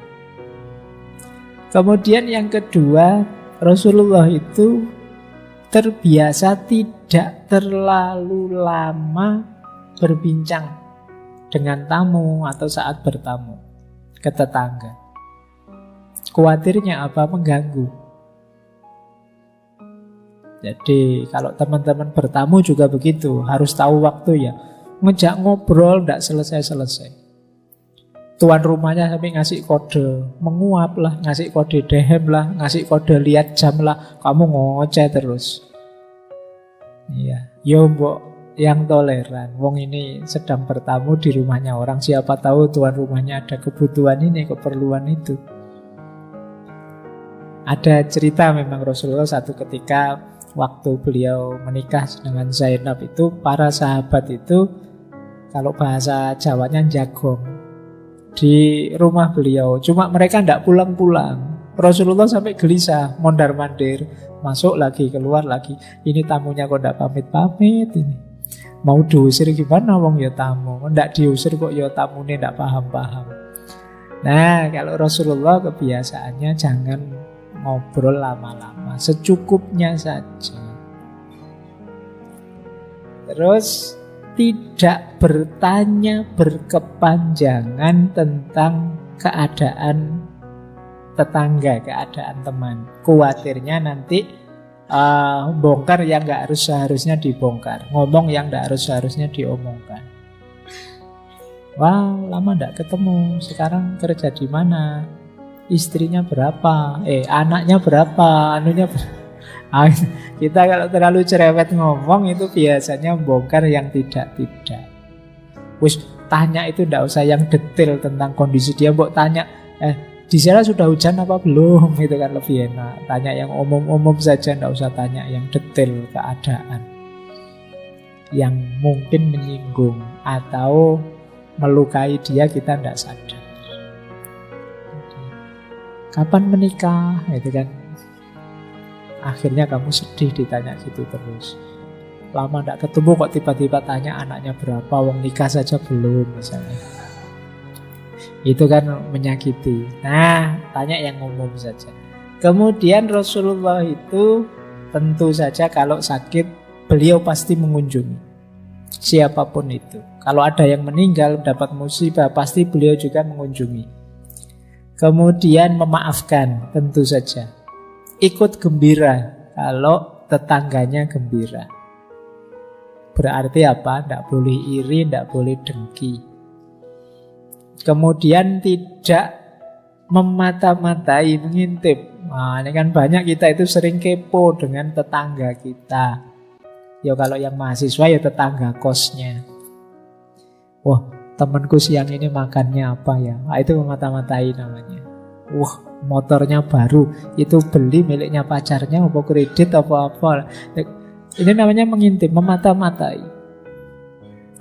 Kemudian yang kedua, Rasulullah itu terbiasa tidak terlalu lama berbincang dengan tamu atau saat bertamu ke tetangga. Khawatirnya apa? Mengganggu. Jadi kalau teman-teman bertamu juga begitu, harus tahu waktu ya. Ngejak ngobrol tidak selesai-selesai. Tuan rumahnya sampai ngasih kode menguap lah, ngasih kode dehem lah, ngasih kode lihat jam lah, kamu ngoceh terus. Iya, yo mbok yang toleran. Wong ini sedang bertamu di rumahnya orang, siapa tahu tuan rumahnya ada kebutuhan ini, keperluan itu. Ada cerita memang Rasulullah satu ketika waktu beliau menikah dengan Zainab itu, para sahabat itu kalau bahasa Jawanya jagong di rumah beliau. Cuma mereka tidak pulang-pulang. Rasulullah sampai gelisah, mondar-mandir, masuk lagi, keluar lagi. Ini tamunya kok tidak pamit-pamit ini. Mau diusir gimana wong ya tamu? Tidak diusir kok ya tamunya tidak paham-paham. Nah, kalau Rasulullah kebiasaannya jangan ngobrol lama-lama, secukupnya saja. Terus tidak bertanya berkepanjangan tentang keadaan tetangga, keadaan teman. Khawatirnya nanti bongkar yang nggak harus seharusnya dibongkar, ngomong yang nggak harus seharusnya diomongkan. Wah, lama nggak ketemu, sekarang kerja di mana? Istrinya berapa? Anaknya berapa? Kita kalau terlalu cerewet ngomong itu biasanya bongkar yang tidak-tidak. Wis tanya itu ndak usah yang detail tentang kondisi dia, mbok tanya di sana sudah hujan apa belum, itu kan lebih enak. Tanya yang umum-umum saja, ndak usah tanya yang detail keadaan yang mungkin menyinggung atau melukai dia, kita ndak sadar. Kapan menikah? Itu kan akhirnya kamu sedih ditanya gitu terus. Lama tidak ketemu kok tiba-tiba tanya anaknya berapa, wong nikah saja belum misalnya. Itu kan menyakiti. Nah, tanya yang umum saja. Kemudian Rasulullah itu tentu saja kalau sakit beliau pasti mengunjungi siapapun itu. Kalau ada yang meninggal, dapat musibah, pasti beliau juga mengunjungi. Kemudian memaafkan, tentu saja. Ikut gembira kalau tetangganya gembira. Berarti apa? Tidak boleh iri, tidak boleh dengki. Kemudian tidak memata-matai, mengintip. Nah, ini kan banyak kita itu sering kepo dengan tetangga kita. Ya kalau yang mahasiswa ya tetangga kosnya. Wah, temanku siang ini makannya apa ya? Nah, itu memata-matai namanya. Wah, motornya baru, itu beli miliknya pacarnya, apa kredit, apa-apa. Ini namanya mengintip, memata-matai.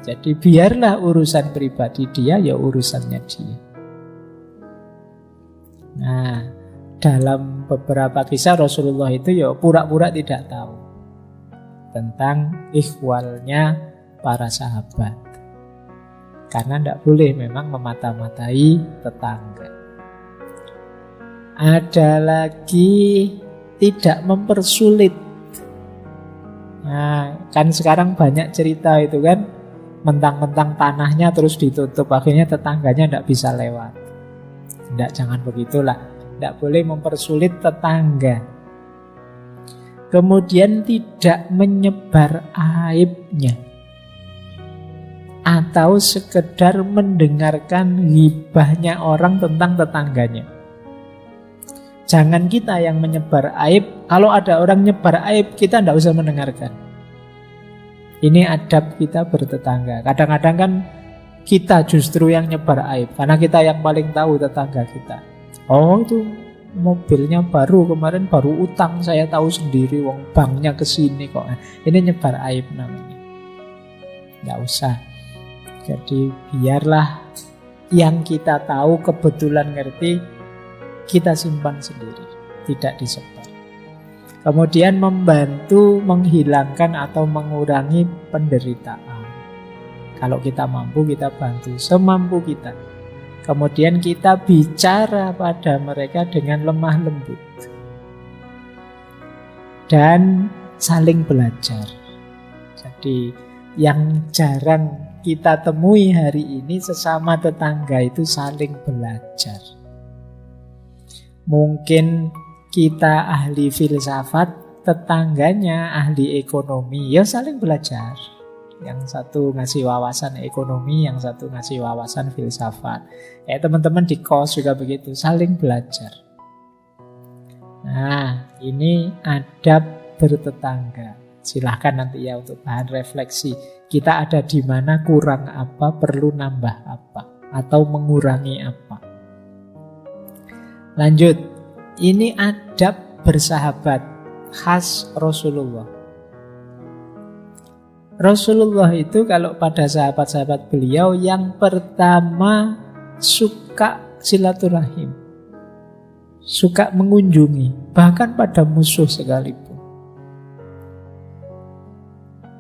Jadi biarlah urusan pribadi dia, ya urusannya dia. Nah, dalam beberapa kisah Rasulullah itu ya pura-pura tidak tahu tentang ihwalnya para sahabat. Karena tidak boleh memang memata-matai tetangga. Ada lagi tidak mempersulit. Nah, kan sekarang banyak cerita itu kan, mentang-mentang tanahnya terus ditutup, akhirnya tetangganya tidak bisa lewat. Tidak, jangan begitulah. Tidak boleh mempersulit tetangga. Kemudian tidak menyebar aibnya, atau sekedar mendengarkan ghibahnya orang tentang tetangganya. Jangan kita yang menyebar aib. Kalau ada orang nyebar aib, kita tidak usah mendengarkan. Ini adab kita bertetangga. Kadang-kadang kan kita justru yang nyebar aib, karena kita yang paling tahu tetangga kita. Oh, itu mobilnya baru, kemarin baru utang, saya tahu sendiri, wong banknya kesini kok. Ini nyebar aib namanya. Tidak usah. Jadi biarlah yang kita tahu, kebetulan ngerti, kita simpan sendiri, tidak disebar. Kemudian membantu menghilangkan atau mengurangi penderitaan. Kalau kita mampu, kita bantu semampu kita. Kemudian kita bicara pada mereka dengan lemah lembut. Dan saling belajar. Jadi yang jarang kita temui hari ini sesama tetangga itu saling belajar. Mungkin kita ahli filsafat, tetangganya ahli ekonomi, ya saling belajar. Yang satu ngasih wawasan ekonomi, yang satu ngasih wawasan filsafat. Teman-teman di kos juga begitu, saling belajar. Nah, ini adab bertetangga. Silahkan nanti ya untuk bahan refleksi. Kita ada di mana, kurang apa, perlu nambah apa, atau mengurangi apa. Lanjut, ini adab bersahabat khas Rasulullah. Rasulullah itu kalau pada sahabat-sahabat beliau yang pertama suka silaturahim, suka mengunjungi, bahkan pada musuh sekalipun.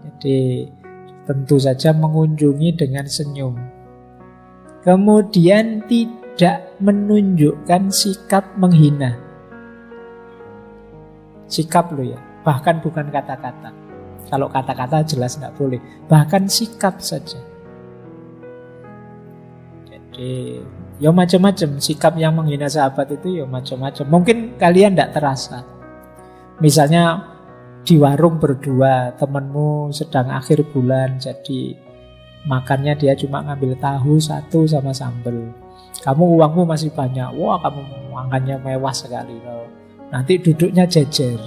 Jadi tentu saja mengunjungi dengan senyum. Kemudian tidak menunjukkan sikap menghina. Sikap loh ya, bahkan bukan kata-kata. Kalau kata-kata jelas tidak boleh, bahkan sikap saja. Jadi ya macam-macam sikap yang menghina sahabat itu, ya macam-macam. Mungkin kalian tidak terasa. Misalnya di warung berdua, temanmu sedang akhir bulan, jadi makannya dia cuma ngambil tahu satu sama sambal. Kamu uangmu masih banyak, wah kamu makannya mewah sekali. Nanti duduknya jejer.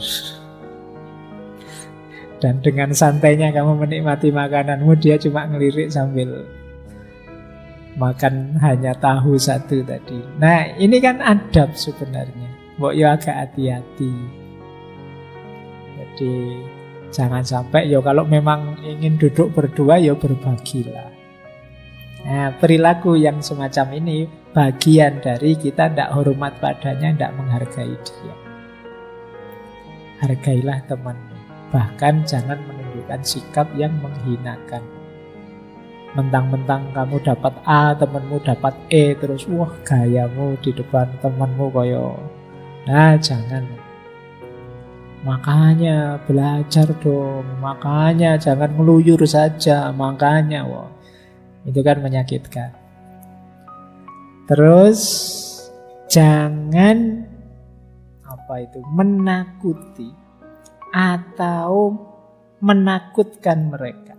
Dan dengan santainya kamu menikmati makananmu, dia cuma ngelirik sambil makan hanya tahu satu tadi. Nah ini kan adab sebenarnya. Mbok ya agak hati-hati. Jadi jangan sampai ya kalau memang ingin duduk berdua ya berbagilah. Nah perilaku yang semacam ini bagian dari kita tidak hormat padanya, tidak menghargai dia. Hargailah temanmu. Bahkan jangan menunjukkan sikap yang menghinakan. Mentang-mentang kamu dapat A, temanmu dapat E, terus wah gayamu di depan temanmu koyo. Nah jangan. Makanya belajar dong, makanya jangan ngeluyur saja, makanya wah. Itu kan menyakitkan. Terus jangan menakuti atau menakutkan mereka,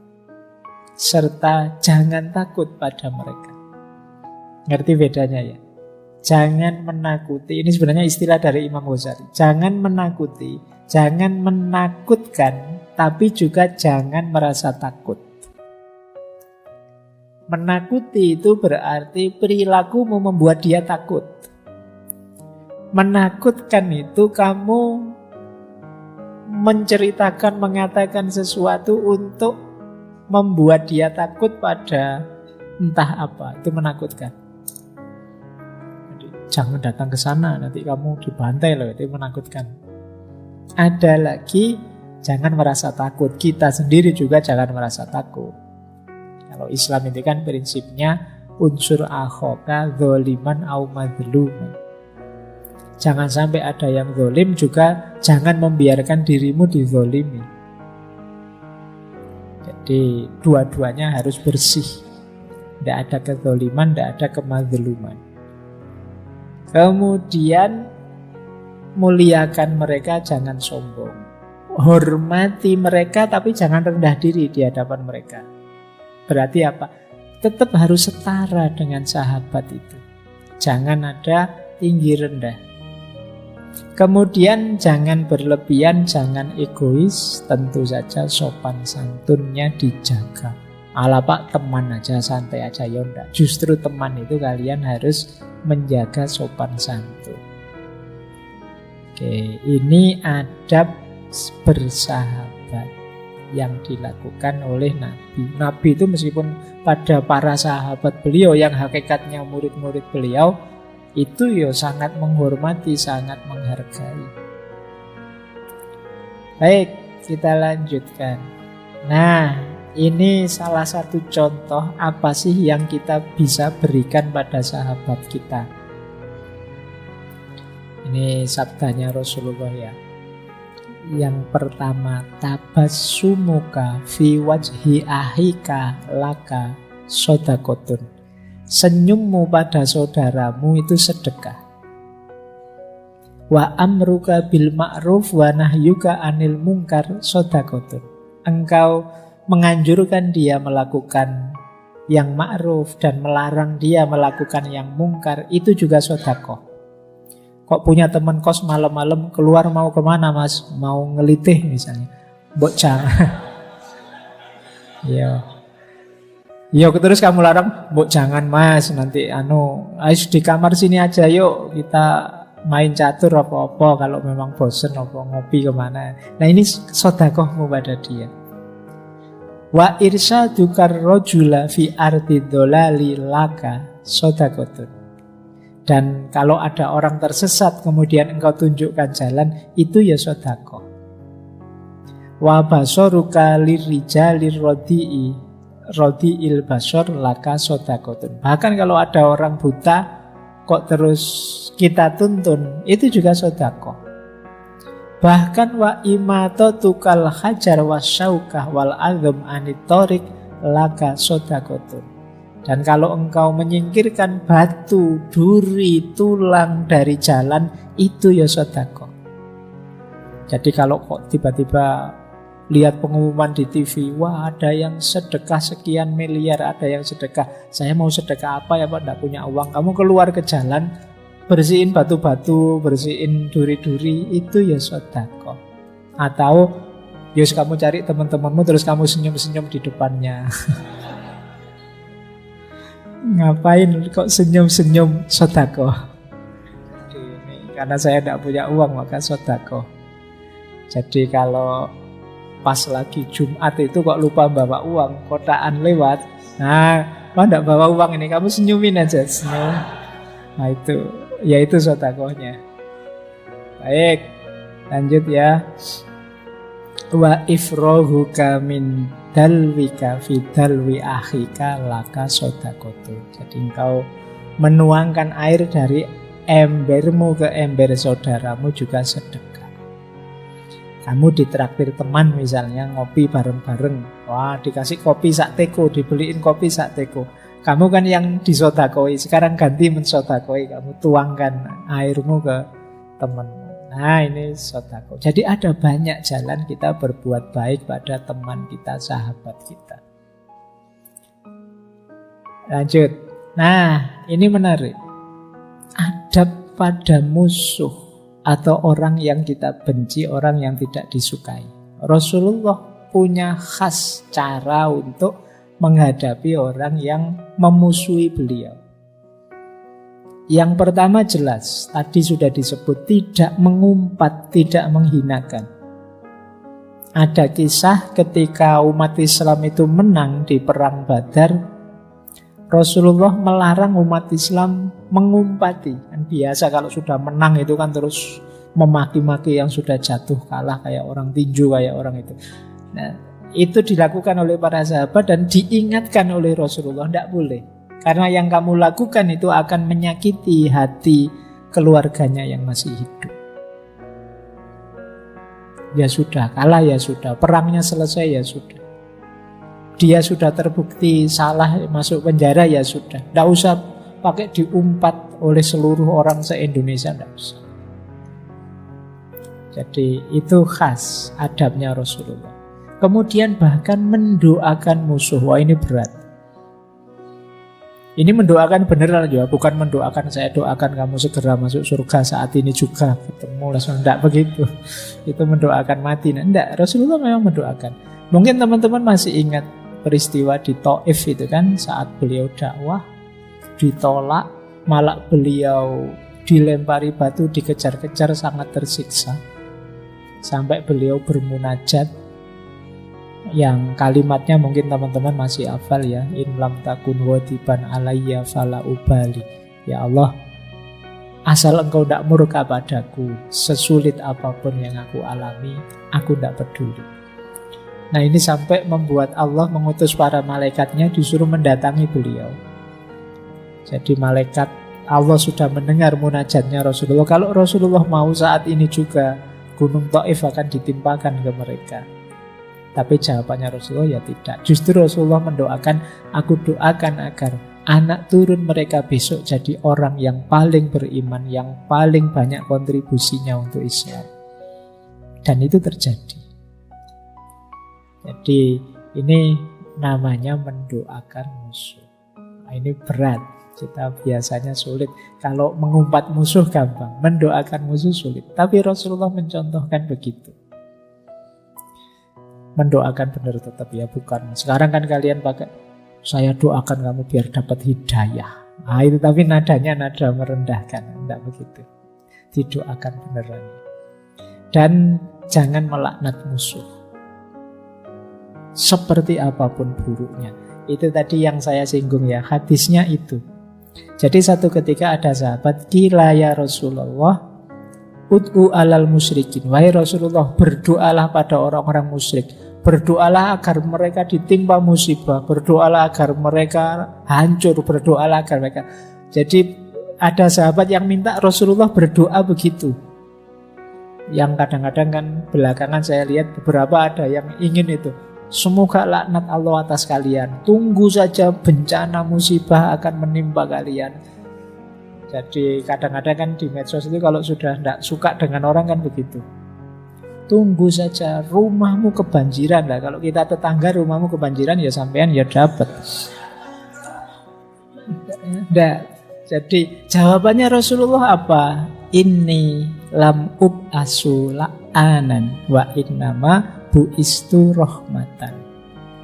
serta jangan takut pada mereka. Ngerti bedanya ya? Jangan menakuti, ini sebenarnya istilah dari Imam Ghazali. Jangan menakuti, jangan menakutkan, tapi juga jangan merasa takut. Menakuti itu berarti perilakumu membuat dia takut. Menakutkan itu kamu menceritakan, mengatakan sesuatu untuk membuat dia takut pada entah apa. Itu menakutkan. Jadi, jangan datang ke sana, nanti kamu dibantai loh. Itu menakutkan. Ada lagi, jangan merasa takut. Kita sendiri juga jangan merasa takut. Kalau Islam itu kan prinsipnya unsur akhoka dzaliman au madzluman. Jangan sampai ada yang zalim, juga jangan membiarkan dirimu dizalimi. Jadi dua-duanya harus bersih. Tidak ada kezaliman, tidak ada kemazluman. Kemudian muliakan mereka, jangan sombong. Hormati mereka tapi jangan rendah diri di hadapan mereka. Berarti apa? Tetap harus setara dengan sahabat itu. Jangan ada tinggi rendah. Kemudian jangan berlebihan, jangan egois. Tentu saja sopan santunnya dijaga. Ala pak teman aja, santai aja, ya enggak. Justru teman itu kalian harus menjaga sopan santun. Oke, ini adab bersahabat yang dilakukan oleh Nabi. Nabi itu meskipun pada para sahabat beliau yang hakikatnya murid-murid beliau, itu ya sangat menghormati, sangat menghargai. Baik, kita lanjutkan. Nah, ini salah satu contoh apa sih yang kita bisa berikan pada sahabat kita. Ini sabdanya Rasulullah ya. Yang pertama, tabassumuka fi wajhi ahika laka shadaqatun. Senyummu pada saudaramu itu sedekah. Wa amruka bil ma'ruf wa nahyuka anil munkar shadaqatun. Engkau menganjurkan dia melakukan yang ma'ruf dan melarang dia melakukan yang mungkar, itu juga sedekah. Kok punya teman kos malam-malam keluar mau kemana mas? Mau ngelitih misalnya. Mbok jangan. Yo terus kamu larang, mbok jangan mas, nanti ayo di kamar sini aja yuk kita main catur apa-apa, kalau memang bosen apa ngopi kemana. Nah ini sedekahmu pada dia. Wa irsyadukar rajula fi ardi dholali laka shadaqatun. Dan kalau ada orang tersesat kemudian engkau tunjukkan jalan, itu ya sedekah. Wa basaruka lirrijalir radi'il basar laka shadaqatun. Bahkan kalau ada orang buta kok terus kita tuntun, itu juga sedekah. Bahkan wa imatatukal hajar wasyaukah wal azm anit thoriq laka shadaqatun. Dan kalau engkau menyingkirkan batu, duri, tulang dari jalan, itu ya sedekah. Jadi kalau kok tiba-tiba lihat pengumuman di TV, wah ada yang sedekah sekian miliar, ada yang sedekah, saya mau sedekah apa ya Pak, tidak punya uang. Kamu keluar ke jalan, bersihin batu-batu, bersihin duri-duri, itu ya sedekah. Atau yus kamu cari teman-temanmu terus kamu senyum-senyum di depannya. Ngapain kok senyum-senyum? Sedekah. Karena saya tidak punya uang maka sedekah. Jadi kalau pas lagi Jumat itu kok lupa bawa uang, kotaan lewat, nah kok tidak bawa uang ini, kamu senyumin aja, senyum. Nah itu, ya itu sedekahnya. Baik, lanjut ya. Wa ifrohuka min dalwika fi dalwi akhika laka shadaqatu. Jadi engkau menuangkan air dari embermu ke ember saudaramu juga sedekah. Kamu ditraktir teman misalnya ngopi bareng-bareng, wah dikasih kopi sak teko, dibeliin kopi sak teko. Kamu kan yang disodakoi, sekarang ganti mensodakoi, kamu tuangkan airmu ke temanmu. Nah ini sedekah. Jadi ada banyak jalan kita berbuat baik pada teman kita, sahabat kita. Lanjut. Nah ini menarik. Adab pada musuh atau orang yang kita benci, orang yang tidak disukai. Rasulullah punya khas cara untuk menghadapi orang yang memusuhi beliau. Yang pertama jelas, tadi sudah disebut, tidak mengumpat, tidak menghinakan. Ada kisah ketika umat Islam itu menang di perang Badar, Rasulullah melarang umat Islam mengumpati. Kan biasa kalau sudah menang itu kan terus memaki-maki yang sudah jatuh kalah, kayak orang tinju, kayak orang itu. Nah, itu dilakukan oleh para sahabat dan diingatkan oleh Rasulullah, tidak boleh. Karena yang kamu lakukan itu akan menyakiti hati keluarganya yang masih hidup. Ya sudah, kalah ya sudah, perangnya selesai ya sudah. Dia sudah terbukti salah, masuk penjara ya sudah. Tidak usah pakai diumpat oleh seluruh orang se-Indonesia, tidak usah. Jadi itu khas adabnya Rasulullah. Kemudian bahkan mendoakan musuh. Wah ini berat. Ini mendoakan beneran juga, bukan mendoakan saya doakan kamu segera masuk surga saat ini juga ketemu langsung, tidak begitu. Itu mendoakan mati. Nah, tidak, Rasulullah memang mendoakan. Mungkin teman-teman masih ingat peristiwa di Taif itu kan, saat beliau dakwah ditolak, malah beliau dilempari batu, dikejar-kejar, sangat tersiksa. Sampai beliau bermunajat yang kalimatnya mungkin teman-teman masih hafal ya, in lam takun wadiban alayya fala ubali. Ya Allah, asal engkau tidak murka padaku, sesulit apapun yang aku alami, aku tidak peduli. Nah ini sampai membuat Allah mengutus para malaikatnya disuruh mendatangi beliau. Jadi malaikat Allah sudah mendengar munajatnya Rasulullah. Kalau Rasulullah mau saat ini juga, Gunung Thaif akan ditimpakan ke mereka. Tapi jawabannya Rasulullah ya tidak. Justru Rasulullah mendoakan, aku doakan agar anak turun mereka besok jadi orang yang paling beriman, yang paling banyak kontribusinya untuk Islam. Dan itu terjadi. Jadi ini namanya mendoakan musuh. Nah, ini berat. Kita biasanya sulit. Kalau mengumpat musuh gampang, mendoakan musuh sulit. Tapi Rasulullah mencontohkan begitu. Mendoakan benar tetap ya, bukan. Sekarang kan kalian pakai, saya doakan kamu biar dapat hidayah. Nah itu tapi nadanya nada merendahkan. Tidak begitu. Didoakan beneran. Dan jangan melaknat musuh. Seperti apapun buruknya. Itu tadi yang saya singgung ya, hadisnya itu. Jadi satu ketika ada sahabat, qila ya Rasulullah ud'u alal musyrikin. Wahai Rasulullah, berdoalah pada orang-orang musyrik. Berdoalah agar mereka ditimpa musibah. Berdoalah agar mereka hancur. Berdoalah agar mereka. Jadi ada sahabat yang minta Rasulullah berdoa begitu. Yang kadang-kadang kan belakangan saya lihat beberapa ada yang ingin itu. Semoga laknat Allah atas kalian. Tunggu saja bencana musibah akan menimpa kalian. Jadi kadang-kadang kan di medsos itu kalau sudah tidak suka dengan orang kan begitu. Tunggu saja rumahmu kebanjiran lah. Kalau kita tetangga rumahmu kebanjiran ya sampean ya dapat. Nah, jadi jawabannya Rasulullah apa? Inni lam ub'asu la'anan wa innama bu'istu rahmatan.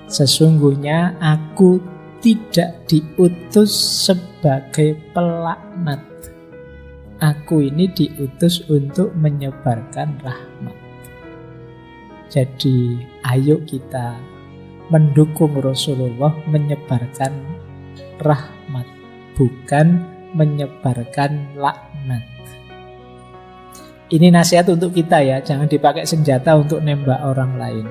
Sesungguhnya aku tidak diutus sebagai pelaknat. Aku ini diutus untuk menyebarkan rahmat. Jadi ayo kita mendukung Rasulullah menyebarkan rahmat, bukan menyebarkan laknat. Ini nasihat untuk kita ya, jangan dipakai senjata untuk nembak orang lain.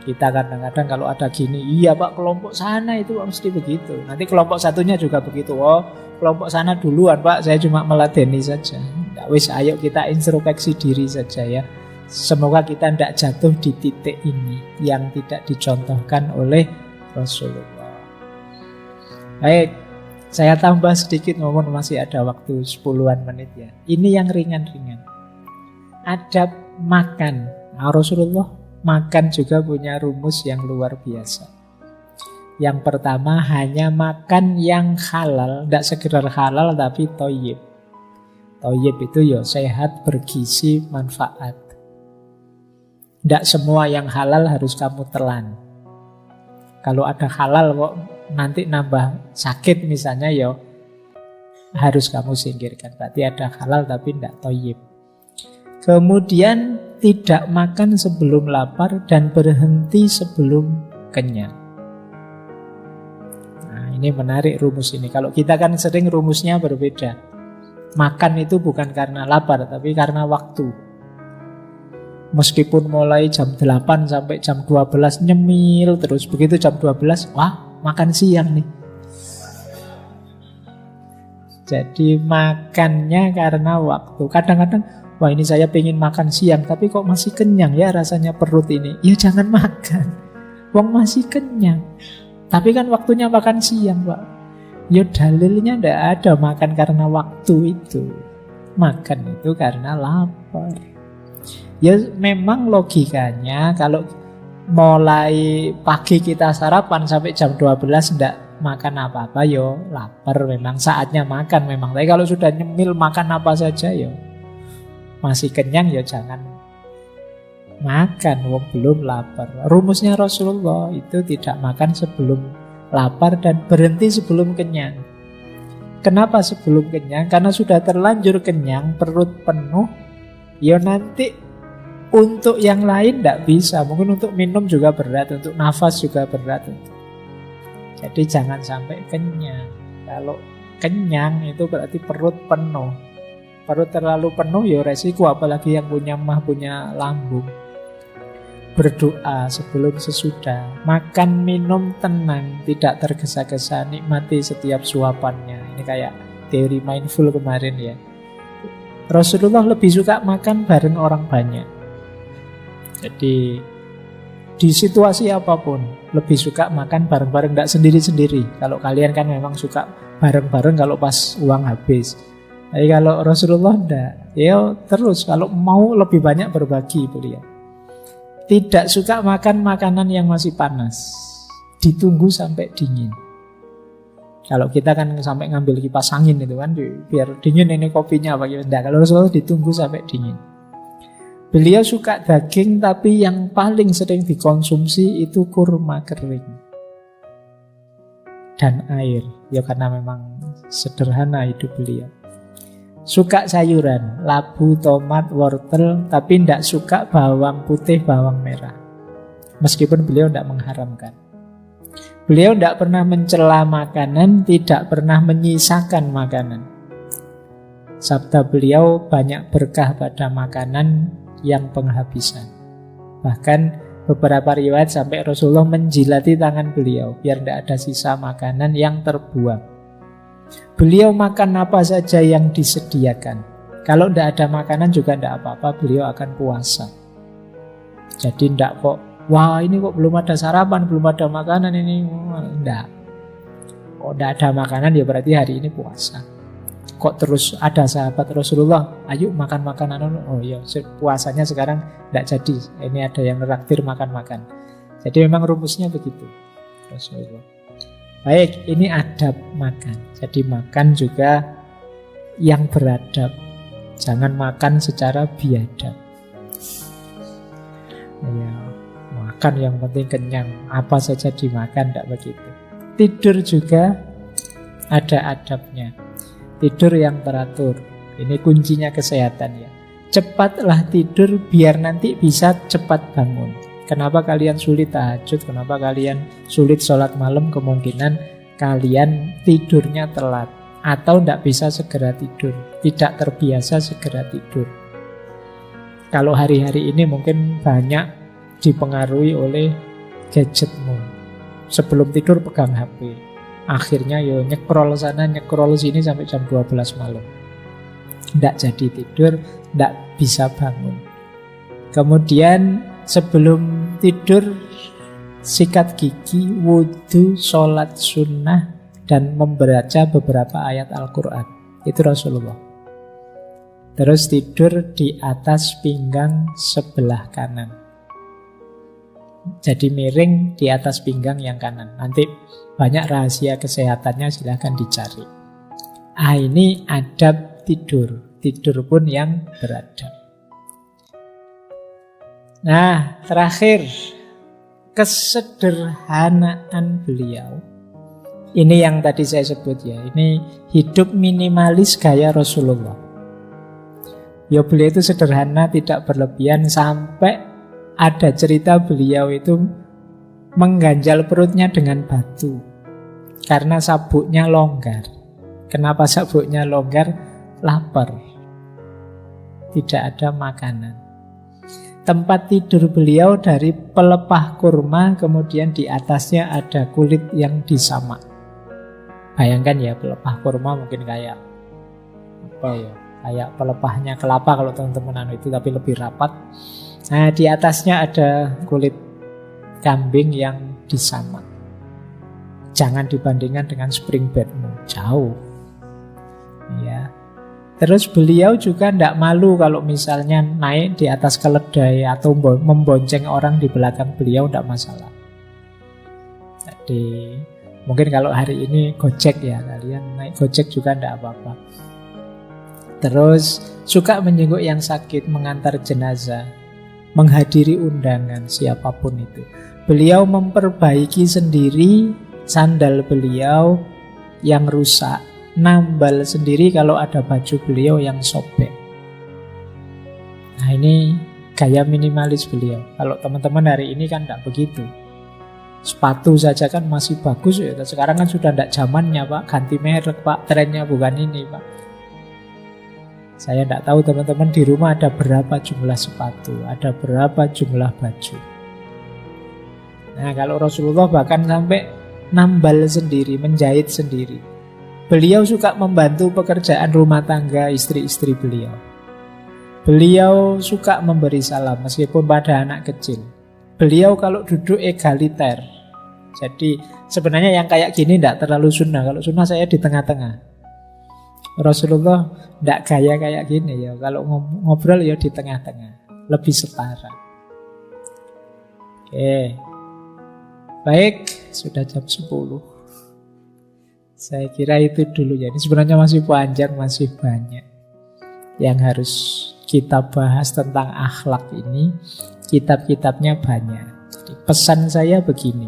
Kita kadang-kadang kalau ada gini, iya Pak kelompok sana itu mesti begitu. Nanti kelompok satunya juga begitu. Oh kelompok sana duluan Pak, saya cuma meladeni saja. Nggak wis, ayo kita introspeksi diri saja ya. Semoga kita tidak jatuh di titik ini yang tidak dicontohkan oleh Rasulullah. Baik, saya tambah sedikit ngomong, masih ada waktu 10-an menit ya. Ini yang ringan-ringan. Adab makan. Nah, Rasulullah makan juga punya rumus yang luar biasa. Yang pertama hanya makan yang halal. Tidak sekedar halal tapi thayyib. Thayyib itu ya sehat, bergizi, manfaat. Tidak semua yang halal harus kamu telan. Kalau ada halal kok nanti nambah sakit misalnya ya harus kamu singkirkan. Berarti ada halal tapi tidak thayyib. Kemudian tidak makan sebelum lapar dan berhenti sebelum kenyang. Nah ini menarik rumus ini. Kalau kita kan sering rumusnya berbeda. Makan itu bukan karena lapar tapi karena waktu. Meskipun mulai jam 8 sampai jam 12 nyemil terus. Begitu jam 12, wah makan siang nih. Jadi makannya karena waktu. Kadang-kadang wah ini saya pengen makan siang tapi kok masih kenyang ya rasanya perut ini. Ya jangan makan. Wong masih kenyang. Tapi kan waktunya makan siang Pak. Ya dalilnya tidak ada makan karena waktu itu. Makan itu karena lapar. Ya memang logikanya kalau mulai pagi kita sarapan sampai jam 12 tidak makan apa-apa yo lapar, memang saatnya makan memang. Tapi kalau sudah nyemil makan apa saja yo masih kenyang ya jangan makan, wong belum lapar. Rumusnya Rasulullah itu tidak makan sebelum lapar dan berhenti sebelum kenyang. Kenapa sebelum kenyang? Karena sudah terlanjur kenyang, perut penuh, ya nanti untuk yang lain tidak bisa. Mungkin untuk minum juga berat, untuk nafas juga berat. Jadi jangan sampai kenyang. Kalau kenyang itu berarti perut penuh. perut terlalu penuh ya resiko, apalagi yang punya mah, punya lambung. Berdoa sebelum sesudah, makan minum tenang, tidak tergesa-gesa, nikmati setiap suapannya. Ini kayak teori mindful kemarin ya. Rasulullah lebih suka makan bareng orang banyak. Jadi di situasi apapun lebih suka makan bareng-bareng, tidak sendiri-sendiri. Kalau kalian kan memang suka bareng-bareng kalau pas uang habis. Tapi kalau Rasulullah tidak, ya terus kalau mau lebih banyak berbagi beliau. Tidak suka makan makanan yang masih panas, ditunggu sampai dingin. Kalau kita kan sampai ngambil kipas angin itu kan, biar dingin ini kopinya apa gitu. Nah, kalau Rasulullah ditunggu sampai dingin. Beliau suka daging, tapi yang paling sering dikonsumsi itu kurma kering dan air. Ya karena memang sederhana hidup beliau. Suka sayuran, labu, tomat, wortel, tapi tidak suka bawang putih, bawang merah. Meskipun beliau tidak mengharamkan. Beliau tidak pernah mencela makanan, tidak pernah menyisakan makanan. Sabda beliau banyak berkah pada makanan yang penghabisan. Bahkan beberapa riwayat sampai Rasulullah menjilati tangan beliau biar tidak ada sisa makanan yang terbuang. Beliau makan apa saja yang disediakan. Kalau tidak ada makanan juga tidak apa-apa, beliau akan puasa. Jadi tidak kok, wah ini kok belum ada sarapan, belum ada makanan ini. Tidak. Kok tidak ada makanan ya berarti hari ini puasa. Kok terus ada sahabat Rasulullah, ayo makan makanan. Oh iya, puasanya sekarang tidak jadi. Ini ada yang neraktir makan-makan. Jadi memang rumusnya begitu Rasulullah. Baik, ini adab makan. Jadi makan juga yang beradab. Jangan makan secara biadab. Ya, makan yang penting kenyang. Apa saja dimakan, tidak begitu. Tidur juga ada adabnya. Tidur yang teratur. Ini kuncinya kesehatan ya. Cepatlah tidur biar nanti bisa cepat bangun. Kenapa kalian sulit tahajud? Kenapa kalian sulit sholat malam? Kemungkinan kalian tidurnya telat atau tidak bisa segera tidur. Tidak terbiasa segera tidur. Kalau hari-hari ini mungkin banyak dipengaruhi oleh gadgetmu. Sebelum tidur pegang HP. Akhirnya yo nyekrol sana, nyekrol sini sampai jam 12 malam. Tidak jadi tidur, tidak bisa bangun. Kemudian sebelum tidur sikat gigi, wudhu, sholat sunnah, dan membaca beberapa ayat Al-Quran. Itu Rasulullah. Terus tidur di atas pinggang sebelah kanan. Jadi miring di atas pinggang yang kanan. Nanti banyak rahasia kesehatannya, silahkan dicari. Ini adab tidur. Tidur pun yang beradab. Nah, terakhir, kesederhanaan beliau. Ini yang tadi saya sebut ya. Ini hidup minimalis gaya Rasulullah. Ya beliau itu sederhana, tidak berlebihan. Sampai ada cerita beliau itu mengganjal perutnya dengan batu karena sabuknya longgar. Kenapa sabuknya longgar? Lapar. Tidak ada makanan. Tempat tidur beliau dari pelepah kurma, kemudian di atasnya ada kulit yang disamak. Bayangkan ya, pelepah kurma mungkin kayak apa ya? Kayak pelepahnya kelapa kalau teman-teman itu, tapi lebih rapat. Nah, di atasnya ada kulit kambing yang disamak. Jangan dibandingkan dengan spring bedmu, jauh. Ya. Terus beliau juga tidak malu kalau misalnya naik di atas keledai atau membonceng orang di belakang beliau, tidak masalah. Jadi mungkin kalau hari ini Gojek ya, kalian naik Gojek juga tidak apa-apa. Terus suka menjenguk yang sakit, mengantar jenazah, menghadiri undangan siapapun itu. Beliau memperbaiki sendiri sandal beliau yang rusak, nambal sendiri kalau ada baju beliau yang sobek. Nah ini gaya minimalis beliau. Kalau teman-teman hari ini kan tidak begitu. Sepatu saja kan masih bagus ya. Sekarang kan sudah tidak zamannya Pak, ganti merek Pak, trennya bukan ini Pak. Saya tidak tahu teman-teman di rumah ada berapa jumlah sepatu, ada berapa jumlah baju. Nah, kalau Rasulullah bahkan sampai nambal sendiri, menjahit sendiri. Beliau suka membantu pekerjaan rumah tangga istri-istri beliau. Beliau suka memberi salam meskipun pada anak kecil. Beliau kalau duduk egaliter. Jadi sebenarnya yang kayak gini tidak terlalu sunnah. Kalau sunnah saya di tengah-tengah. Rasulullah tidak gaya kayak gini ya. Kalau ngobrol ya di tengah-tengah. Lebih setara. Oke. Baik, sudah jam 10. Saya kira itu dulu ya. Ini sebenarnya masih panjang, masih banyak yang harus kita bahas tentang akhlak ini. Kitab-kitabnya banyak. Jadi pesan saya begini.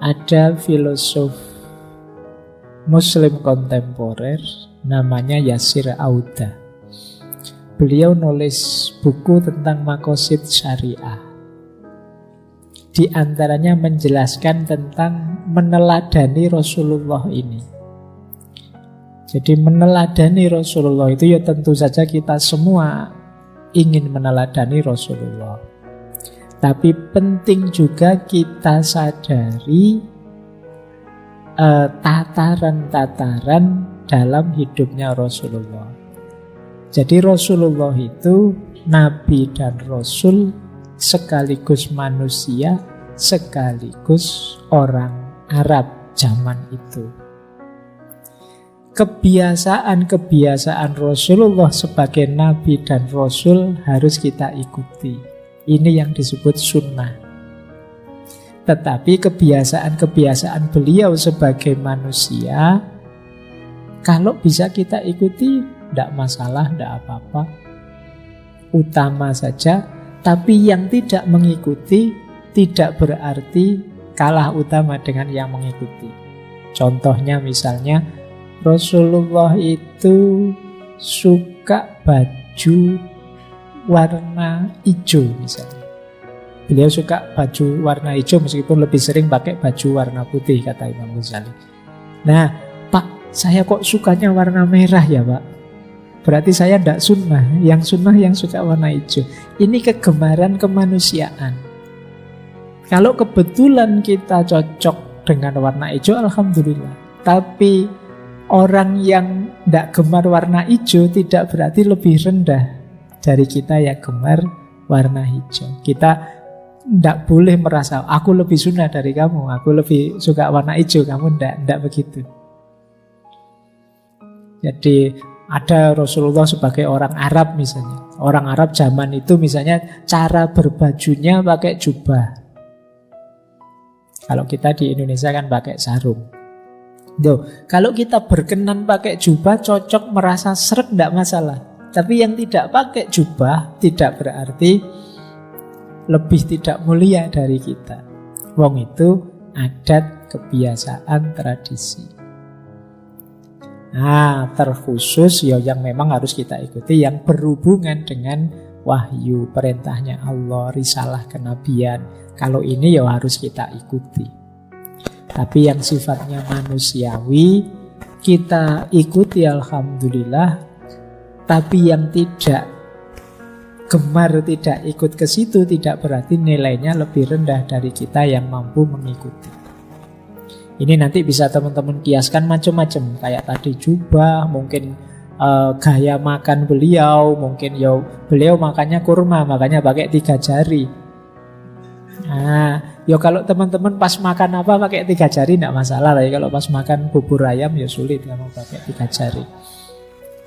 Ada filosof Muslim kontemporer namanya Yasir Auda. Beliau nulis buku tentang maqasid syariah. Di antaranya menjelaskan tentang meneladani Rasulullah ini. Jadi meneladani Rasulullah itu ya tentu saja kita semua ingin meneladani Rasulullah. Tapi penting juga kita sadari tataran-tataran dalam hidupnya Rasulullah. Jadi Rasulullah itu Nabi dan Rasul sekaligus manusia, sekaligus orang Arab zaman itu. Kebiasaan-kebiasaan Rasulullah sebagai Nabi dan Rasul harus kita ikuti. Ini yang disebut sunnah. Tetapi kebiasaan-kebiasaan beliau sebagai manusia, kalau bisa kita ikuti, tidak masalah, tidak apa-apa. Utama saja. Tapi yang tidak mengikuti tidak berarti kalah utama dengan yang mengikuti. Contohnya misalnya Rasulullah itu suka baju warna hijau misalnya. Beliau suka baju warna hijau meskipun lebih sering pakai baju warna putih, kata Imam Ghazali. Nah, Pak, saya kok sukanya warna merah ya Pak? Berarti saya tidak sunnah. Yang sunnah yang suka warna hijau. Ini kegemaran kemanusiaan. Kalau kebetulan kita cocok dengan warna hijau, alhamdulillah. Tapi orang yang tidak gemar warna hijau tidak berarti lebih rendah dari kita yang gemar warna hijau. Kita tidak boleh merasa aku lebih sunnah dari kamu, aku lebih suka warna hijau, kamu tidak begitu. Jadi ada Rasulullah sebagai orang Arab misalnya. Orang Arab zaman itu misalnya cara berbajunya pakai jubah. Kalau kita di Indonesia kan pakai sarung. Tuh, kalau kita berkenan pakai jubah cocok merasa seret tidak masalah. Tapi yang tidak pakai jubah tidak berarti lebih tidak mulia dari kita. Wong itu adat, kebiasaan, tradisi. Nah, terkhusus ya yang memang harus kita ikuti yang berhubungan dengan wahyu, perintahnya Allah, risalah kenabian. Kalau ini ya harus kita ikuti. Tapi yang sifatnya manusiawi kita ikuti alhamdulillah. Tapi yang tidak gemar, tidak ikut ke situ tidak berarti nilainya lebih rendah dari kita yang mampu mengikuti. Ini nanti bisa teman-teman kiaskan macam-macam. Kayak tadi jubah, mungkin gaya makan beliau, mungkin ya beliau makannya kurma, makanya pakai 3 jari. Nah, ya kalau teman-teman pas makan apa pakai 3 jari tidak masalah lah. Kalau pas makan bubur ayam ya sulit kalau pakai 3 jari.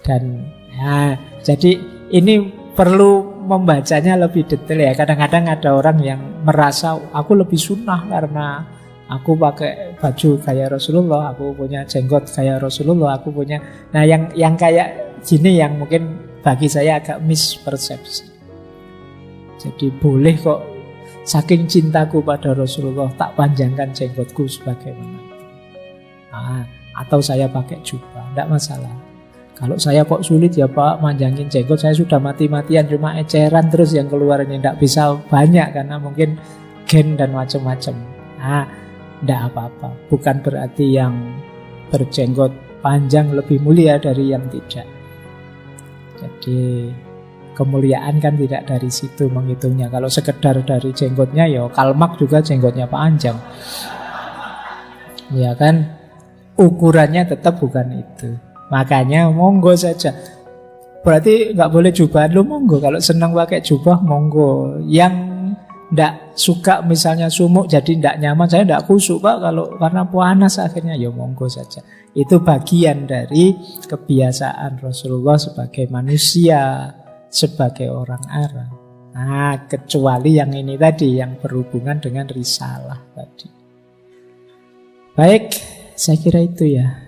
Dan ya, jadi ini perlu membacanya lebih detail ya. Kadang-kadang ada orang yang merasa aku lebih sunnah karena aku pakai baju kayak Rasulullah, aku punya jenggot kayak Rasulullah, aku punya. Nah, yang kayak gini yang mungkin bagi saya agak mispersepsi. Jadi boleh kok saking cintaku pada Rasulullah tak panjangkan jenggotku sebagaimana itu. Nah, atau saya pakai jubah, tidak masalah. Kalau saya kok sulit ya Pak manjangin jenggot, saya sudah mati-matian cuma eceran terus yang keluarnya tidak bisa banyak karena mungkin gen dan macam-macam. Nah, tidak apa-apa. Bukan berarti yang berjenggot panjang lebih mulia dari yang tidak. Jadi kemuliaan kan tidak dari situ menghitungnya. Kalau sekedar dari jenggotnya, ya Karl Marx juga jenggotnya panjang. Ya kan, ukurannya tetap bukan itu. Makanya monggo saja. Berarti nggak boleh jubahan, lo monggo. Kalau senang pakai jubah, monggo. Yang ndak suka misalnya sumuk jadi ndak nyaman, saya ndak kusuk Pak kalau karena panas akhirnya, ya monggo saja. Itu bagian dari kebiasaan Rasulullah sebagai manusia, sebagai orang Arab. Nah, kecuali yang ini tadi, yang berhubungan dengan risalah tadi. Baik, saya kira itu ya.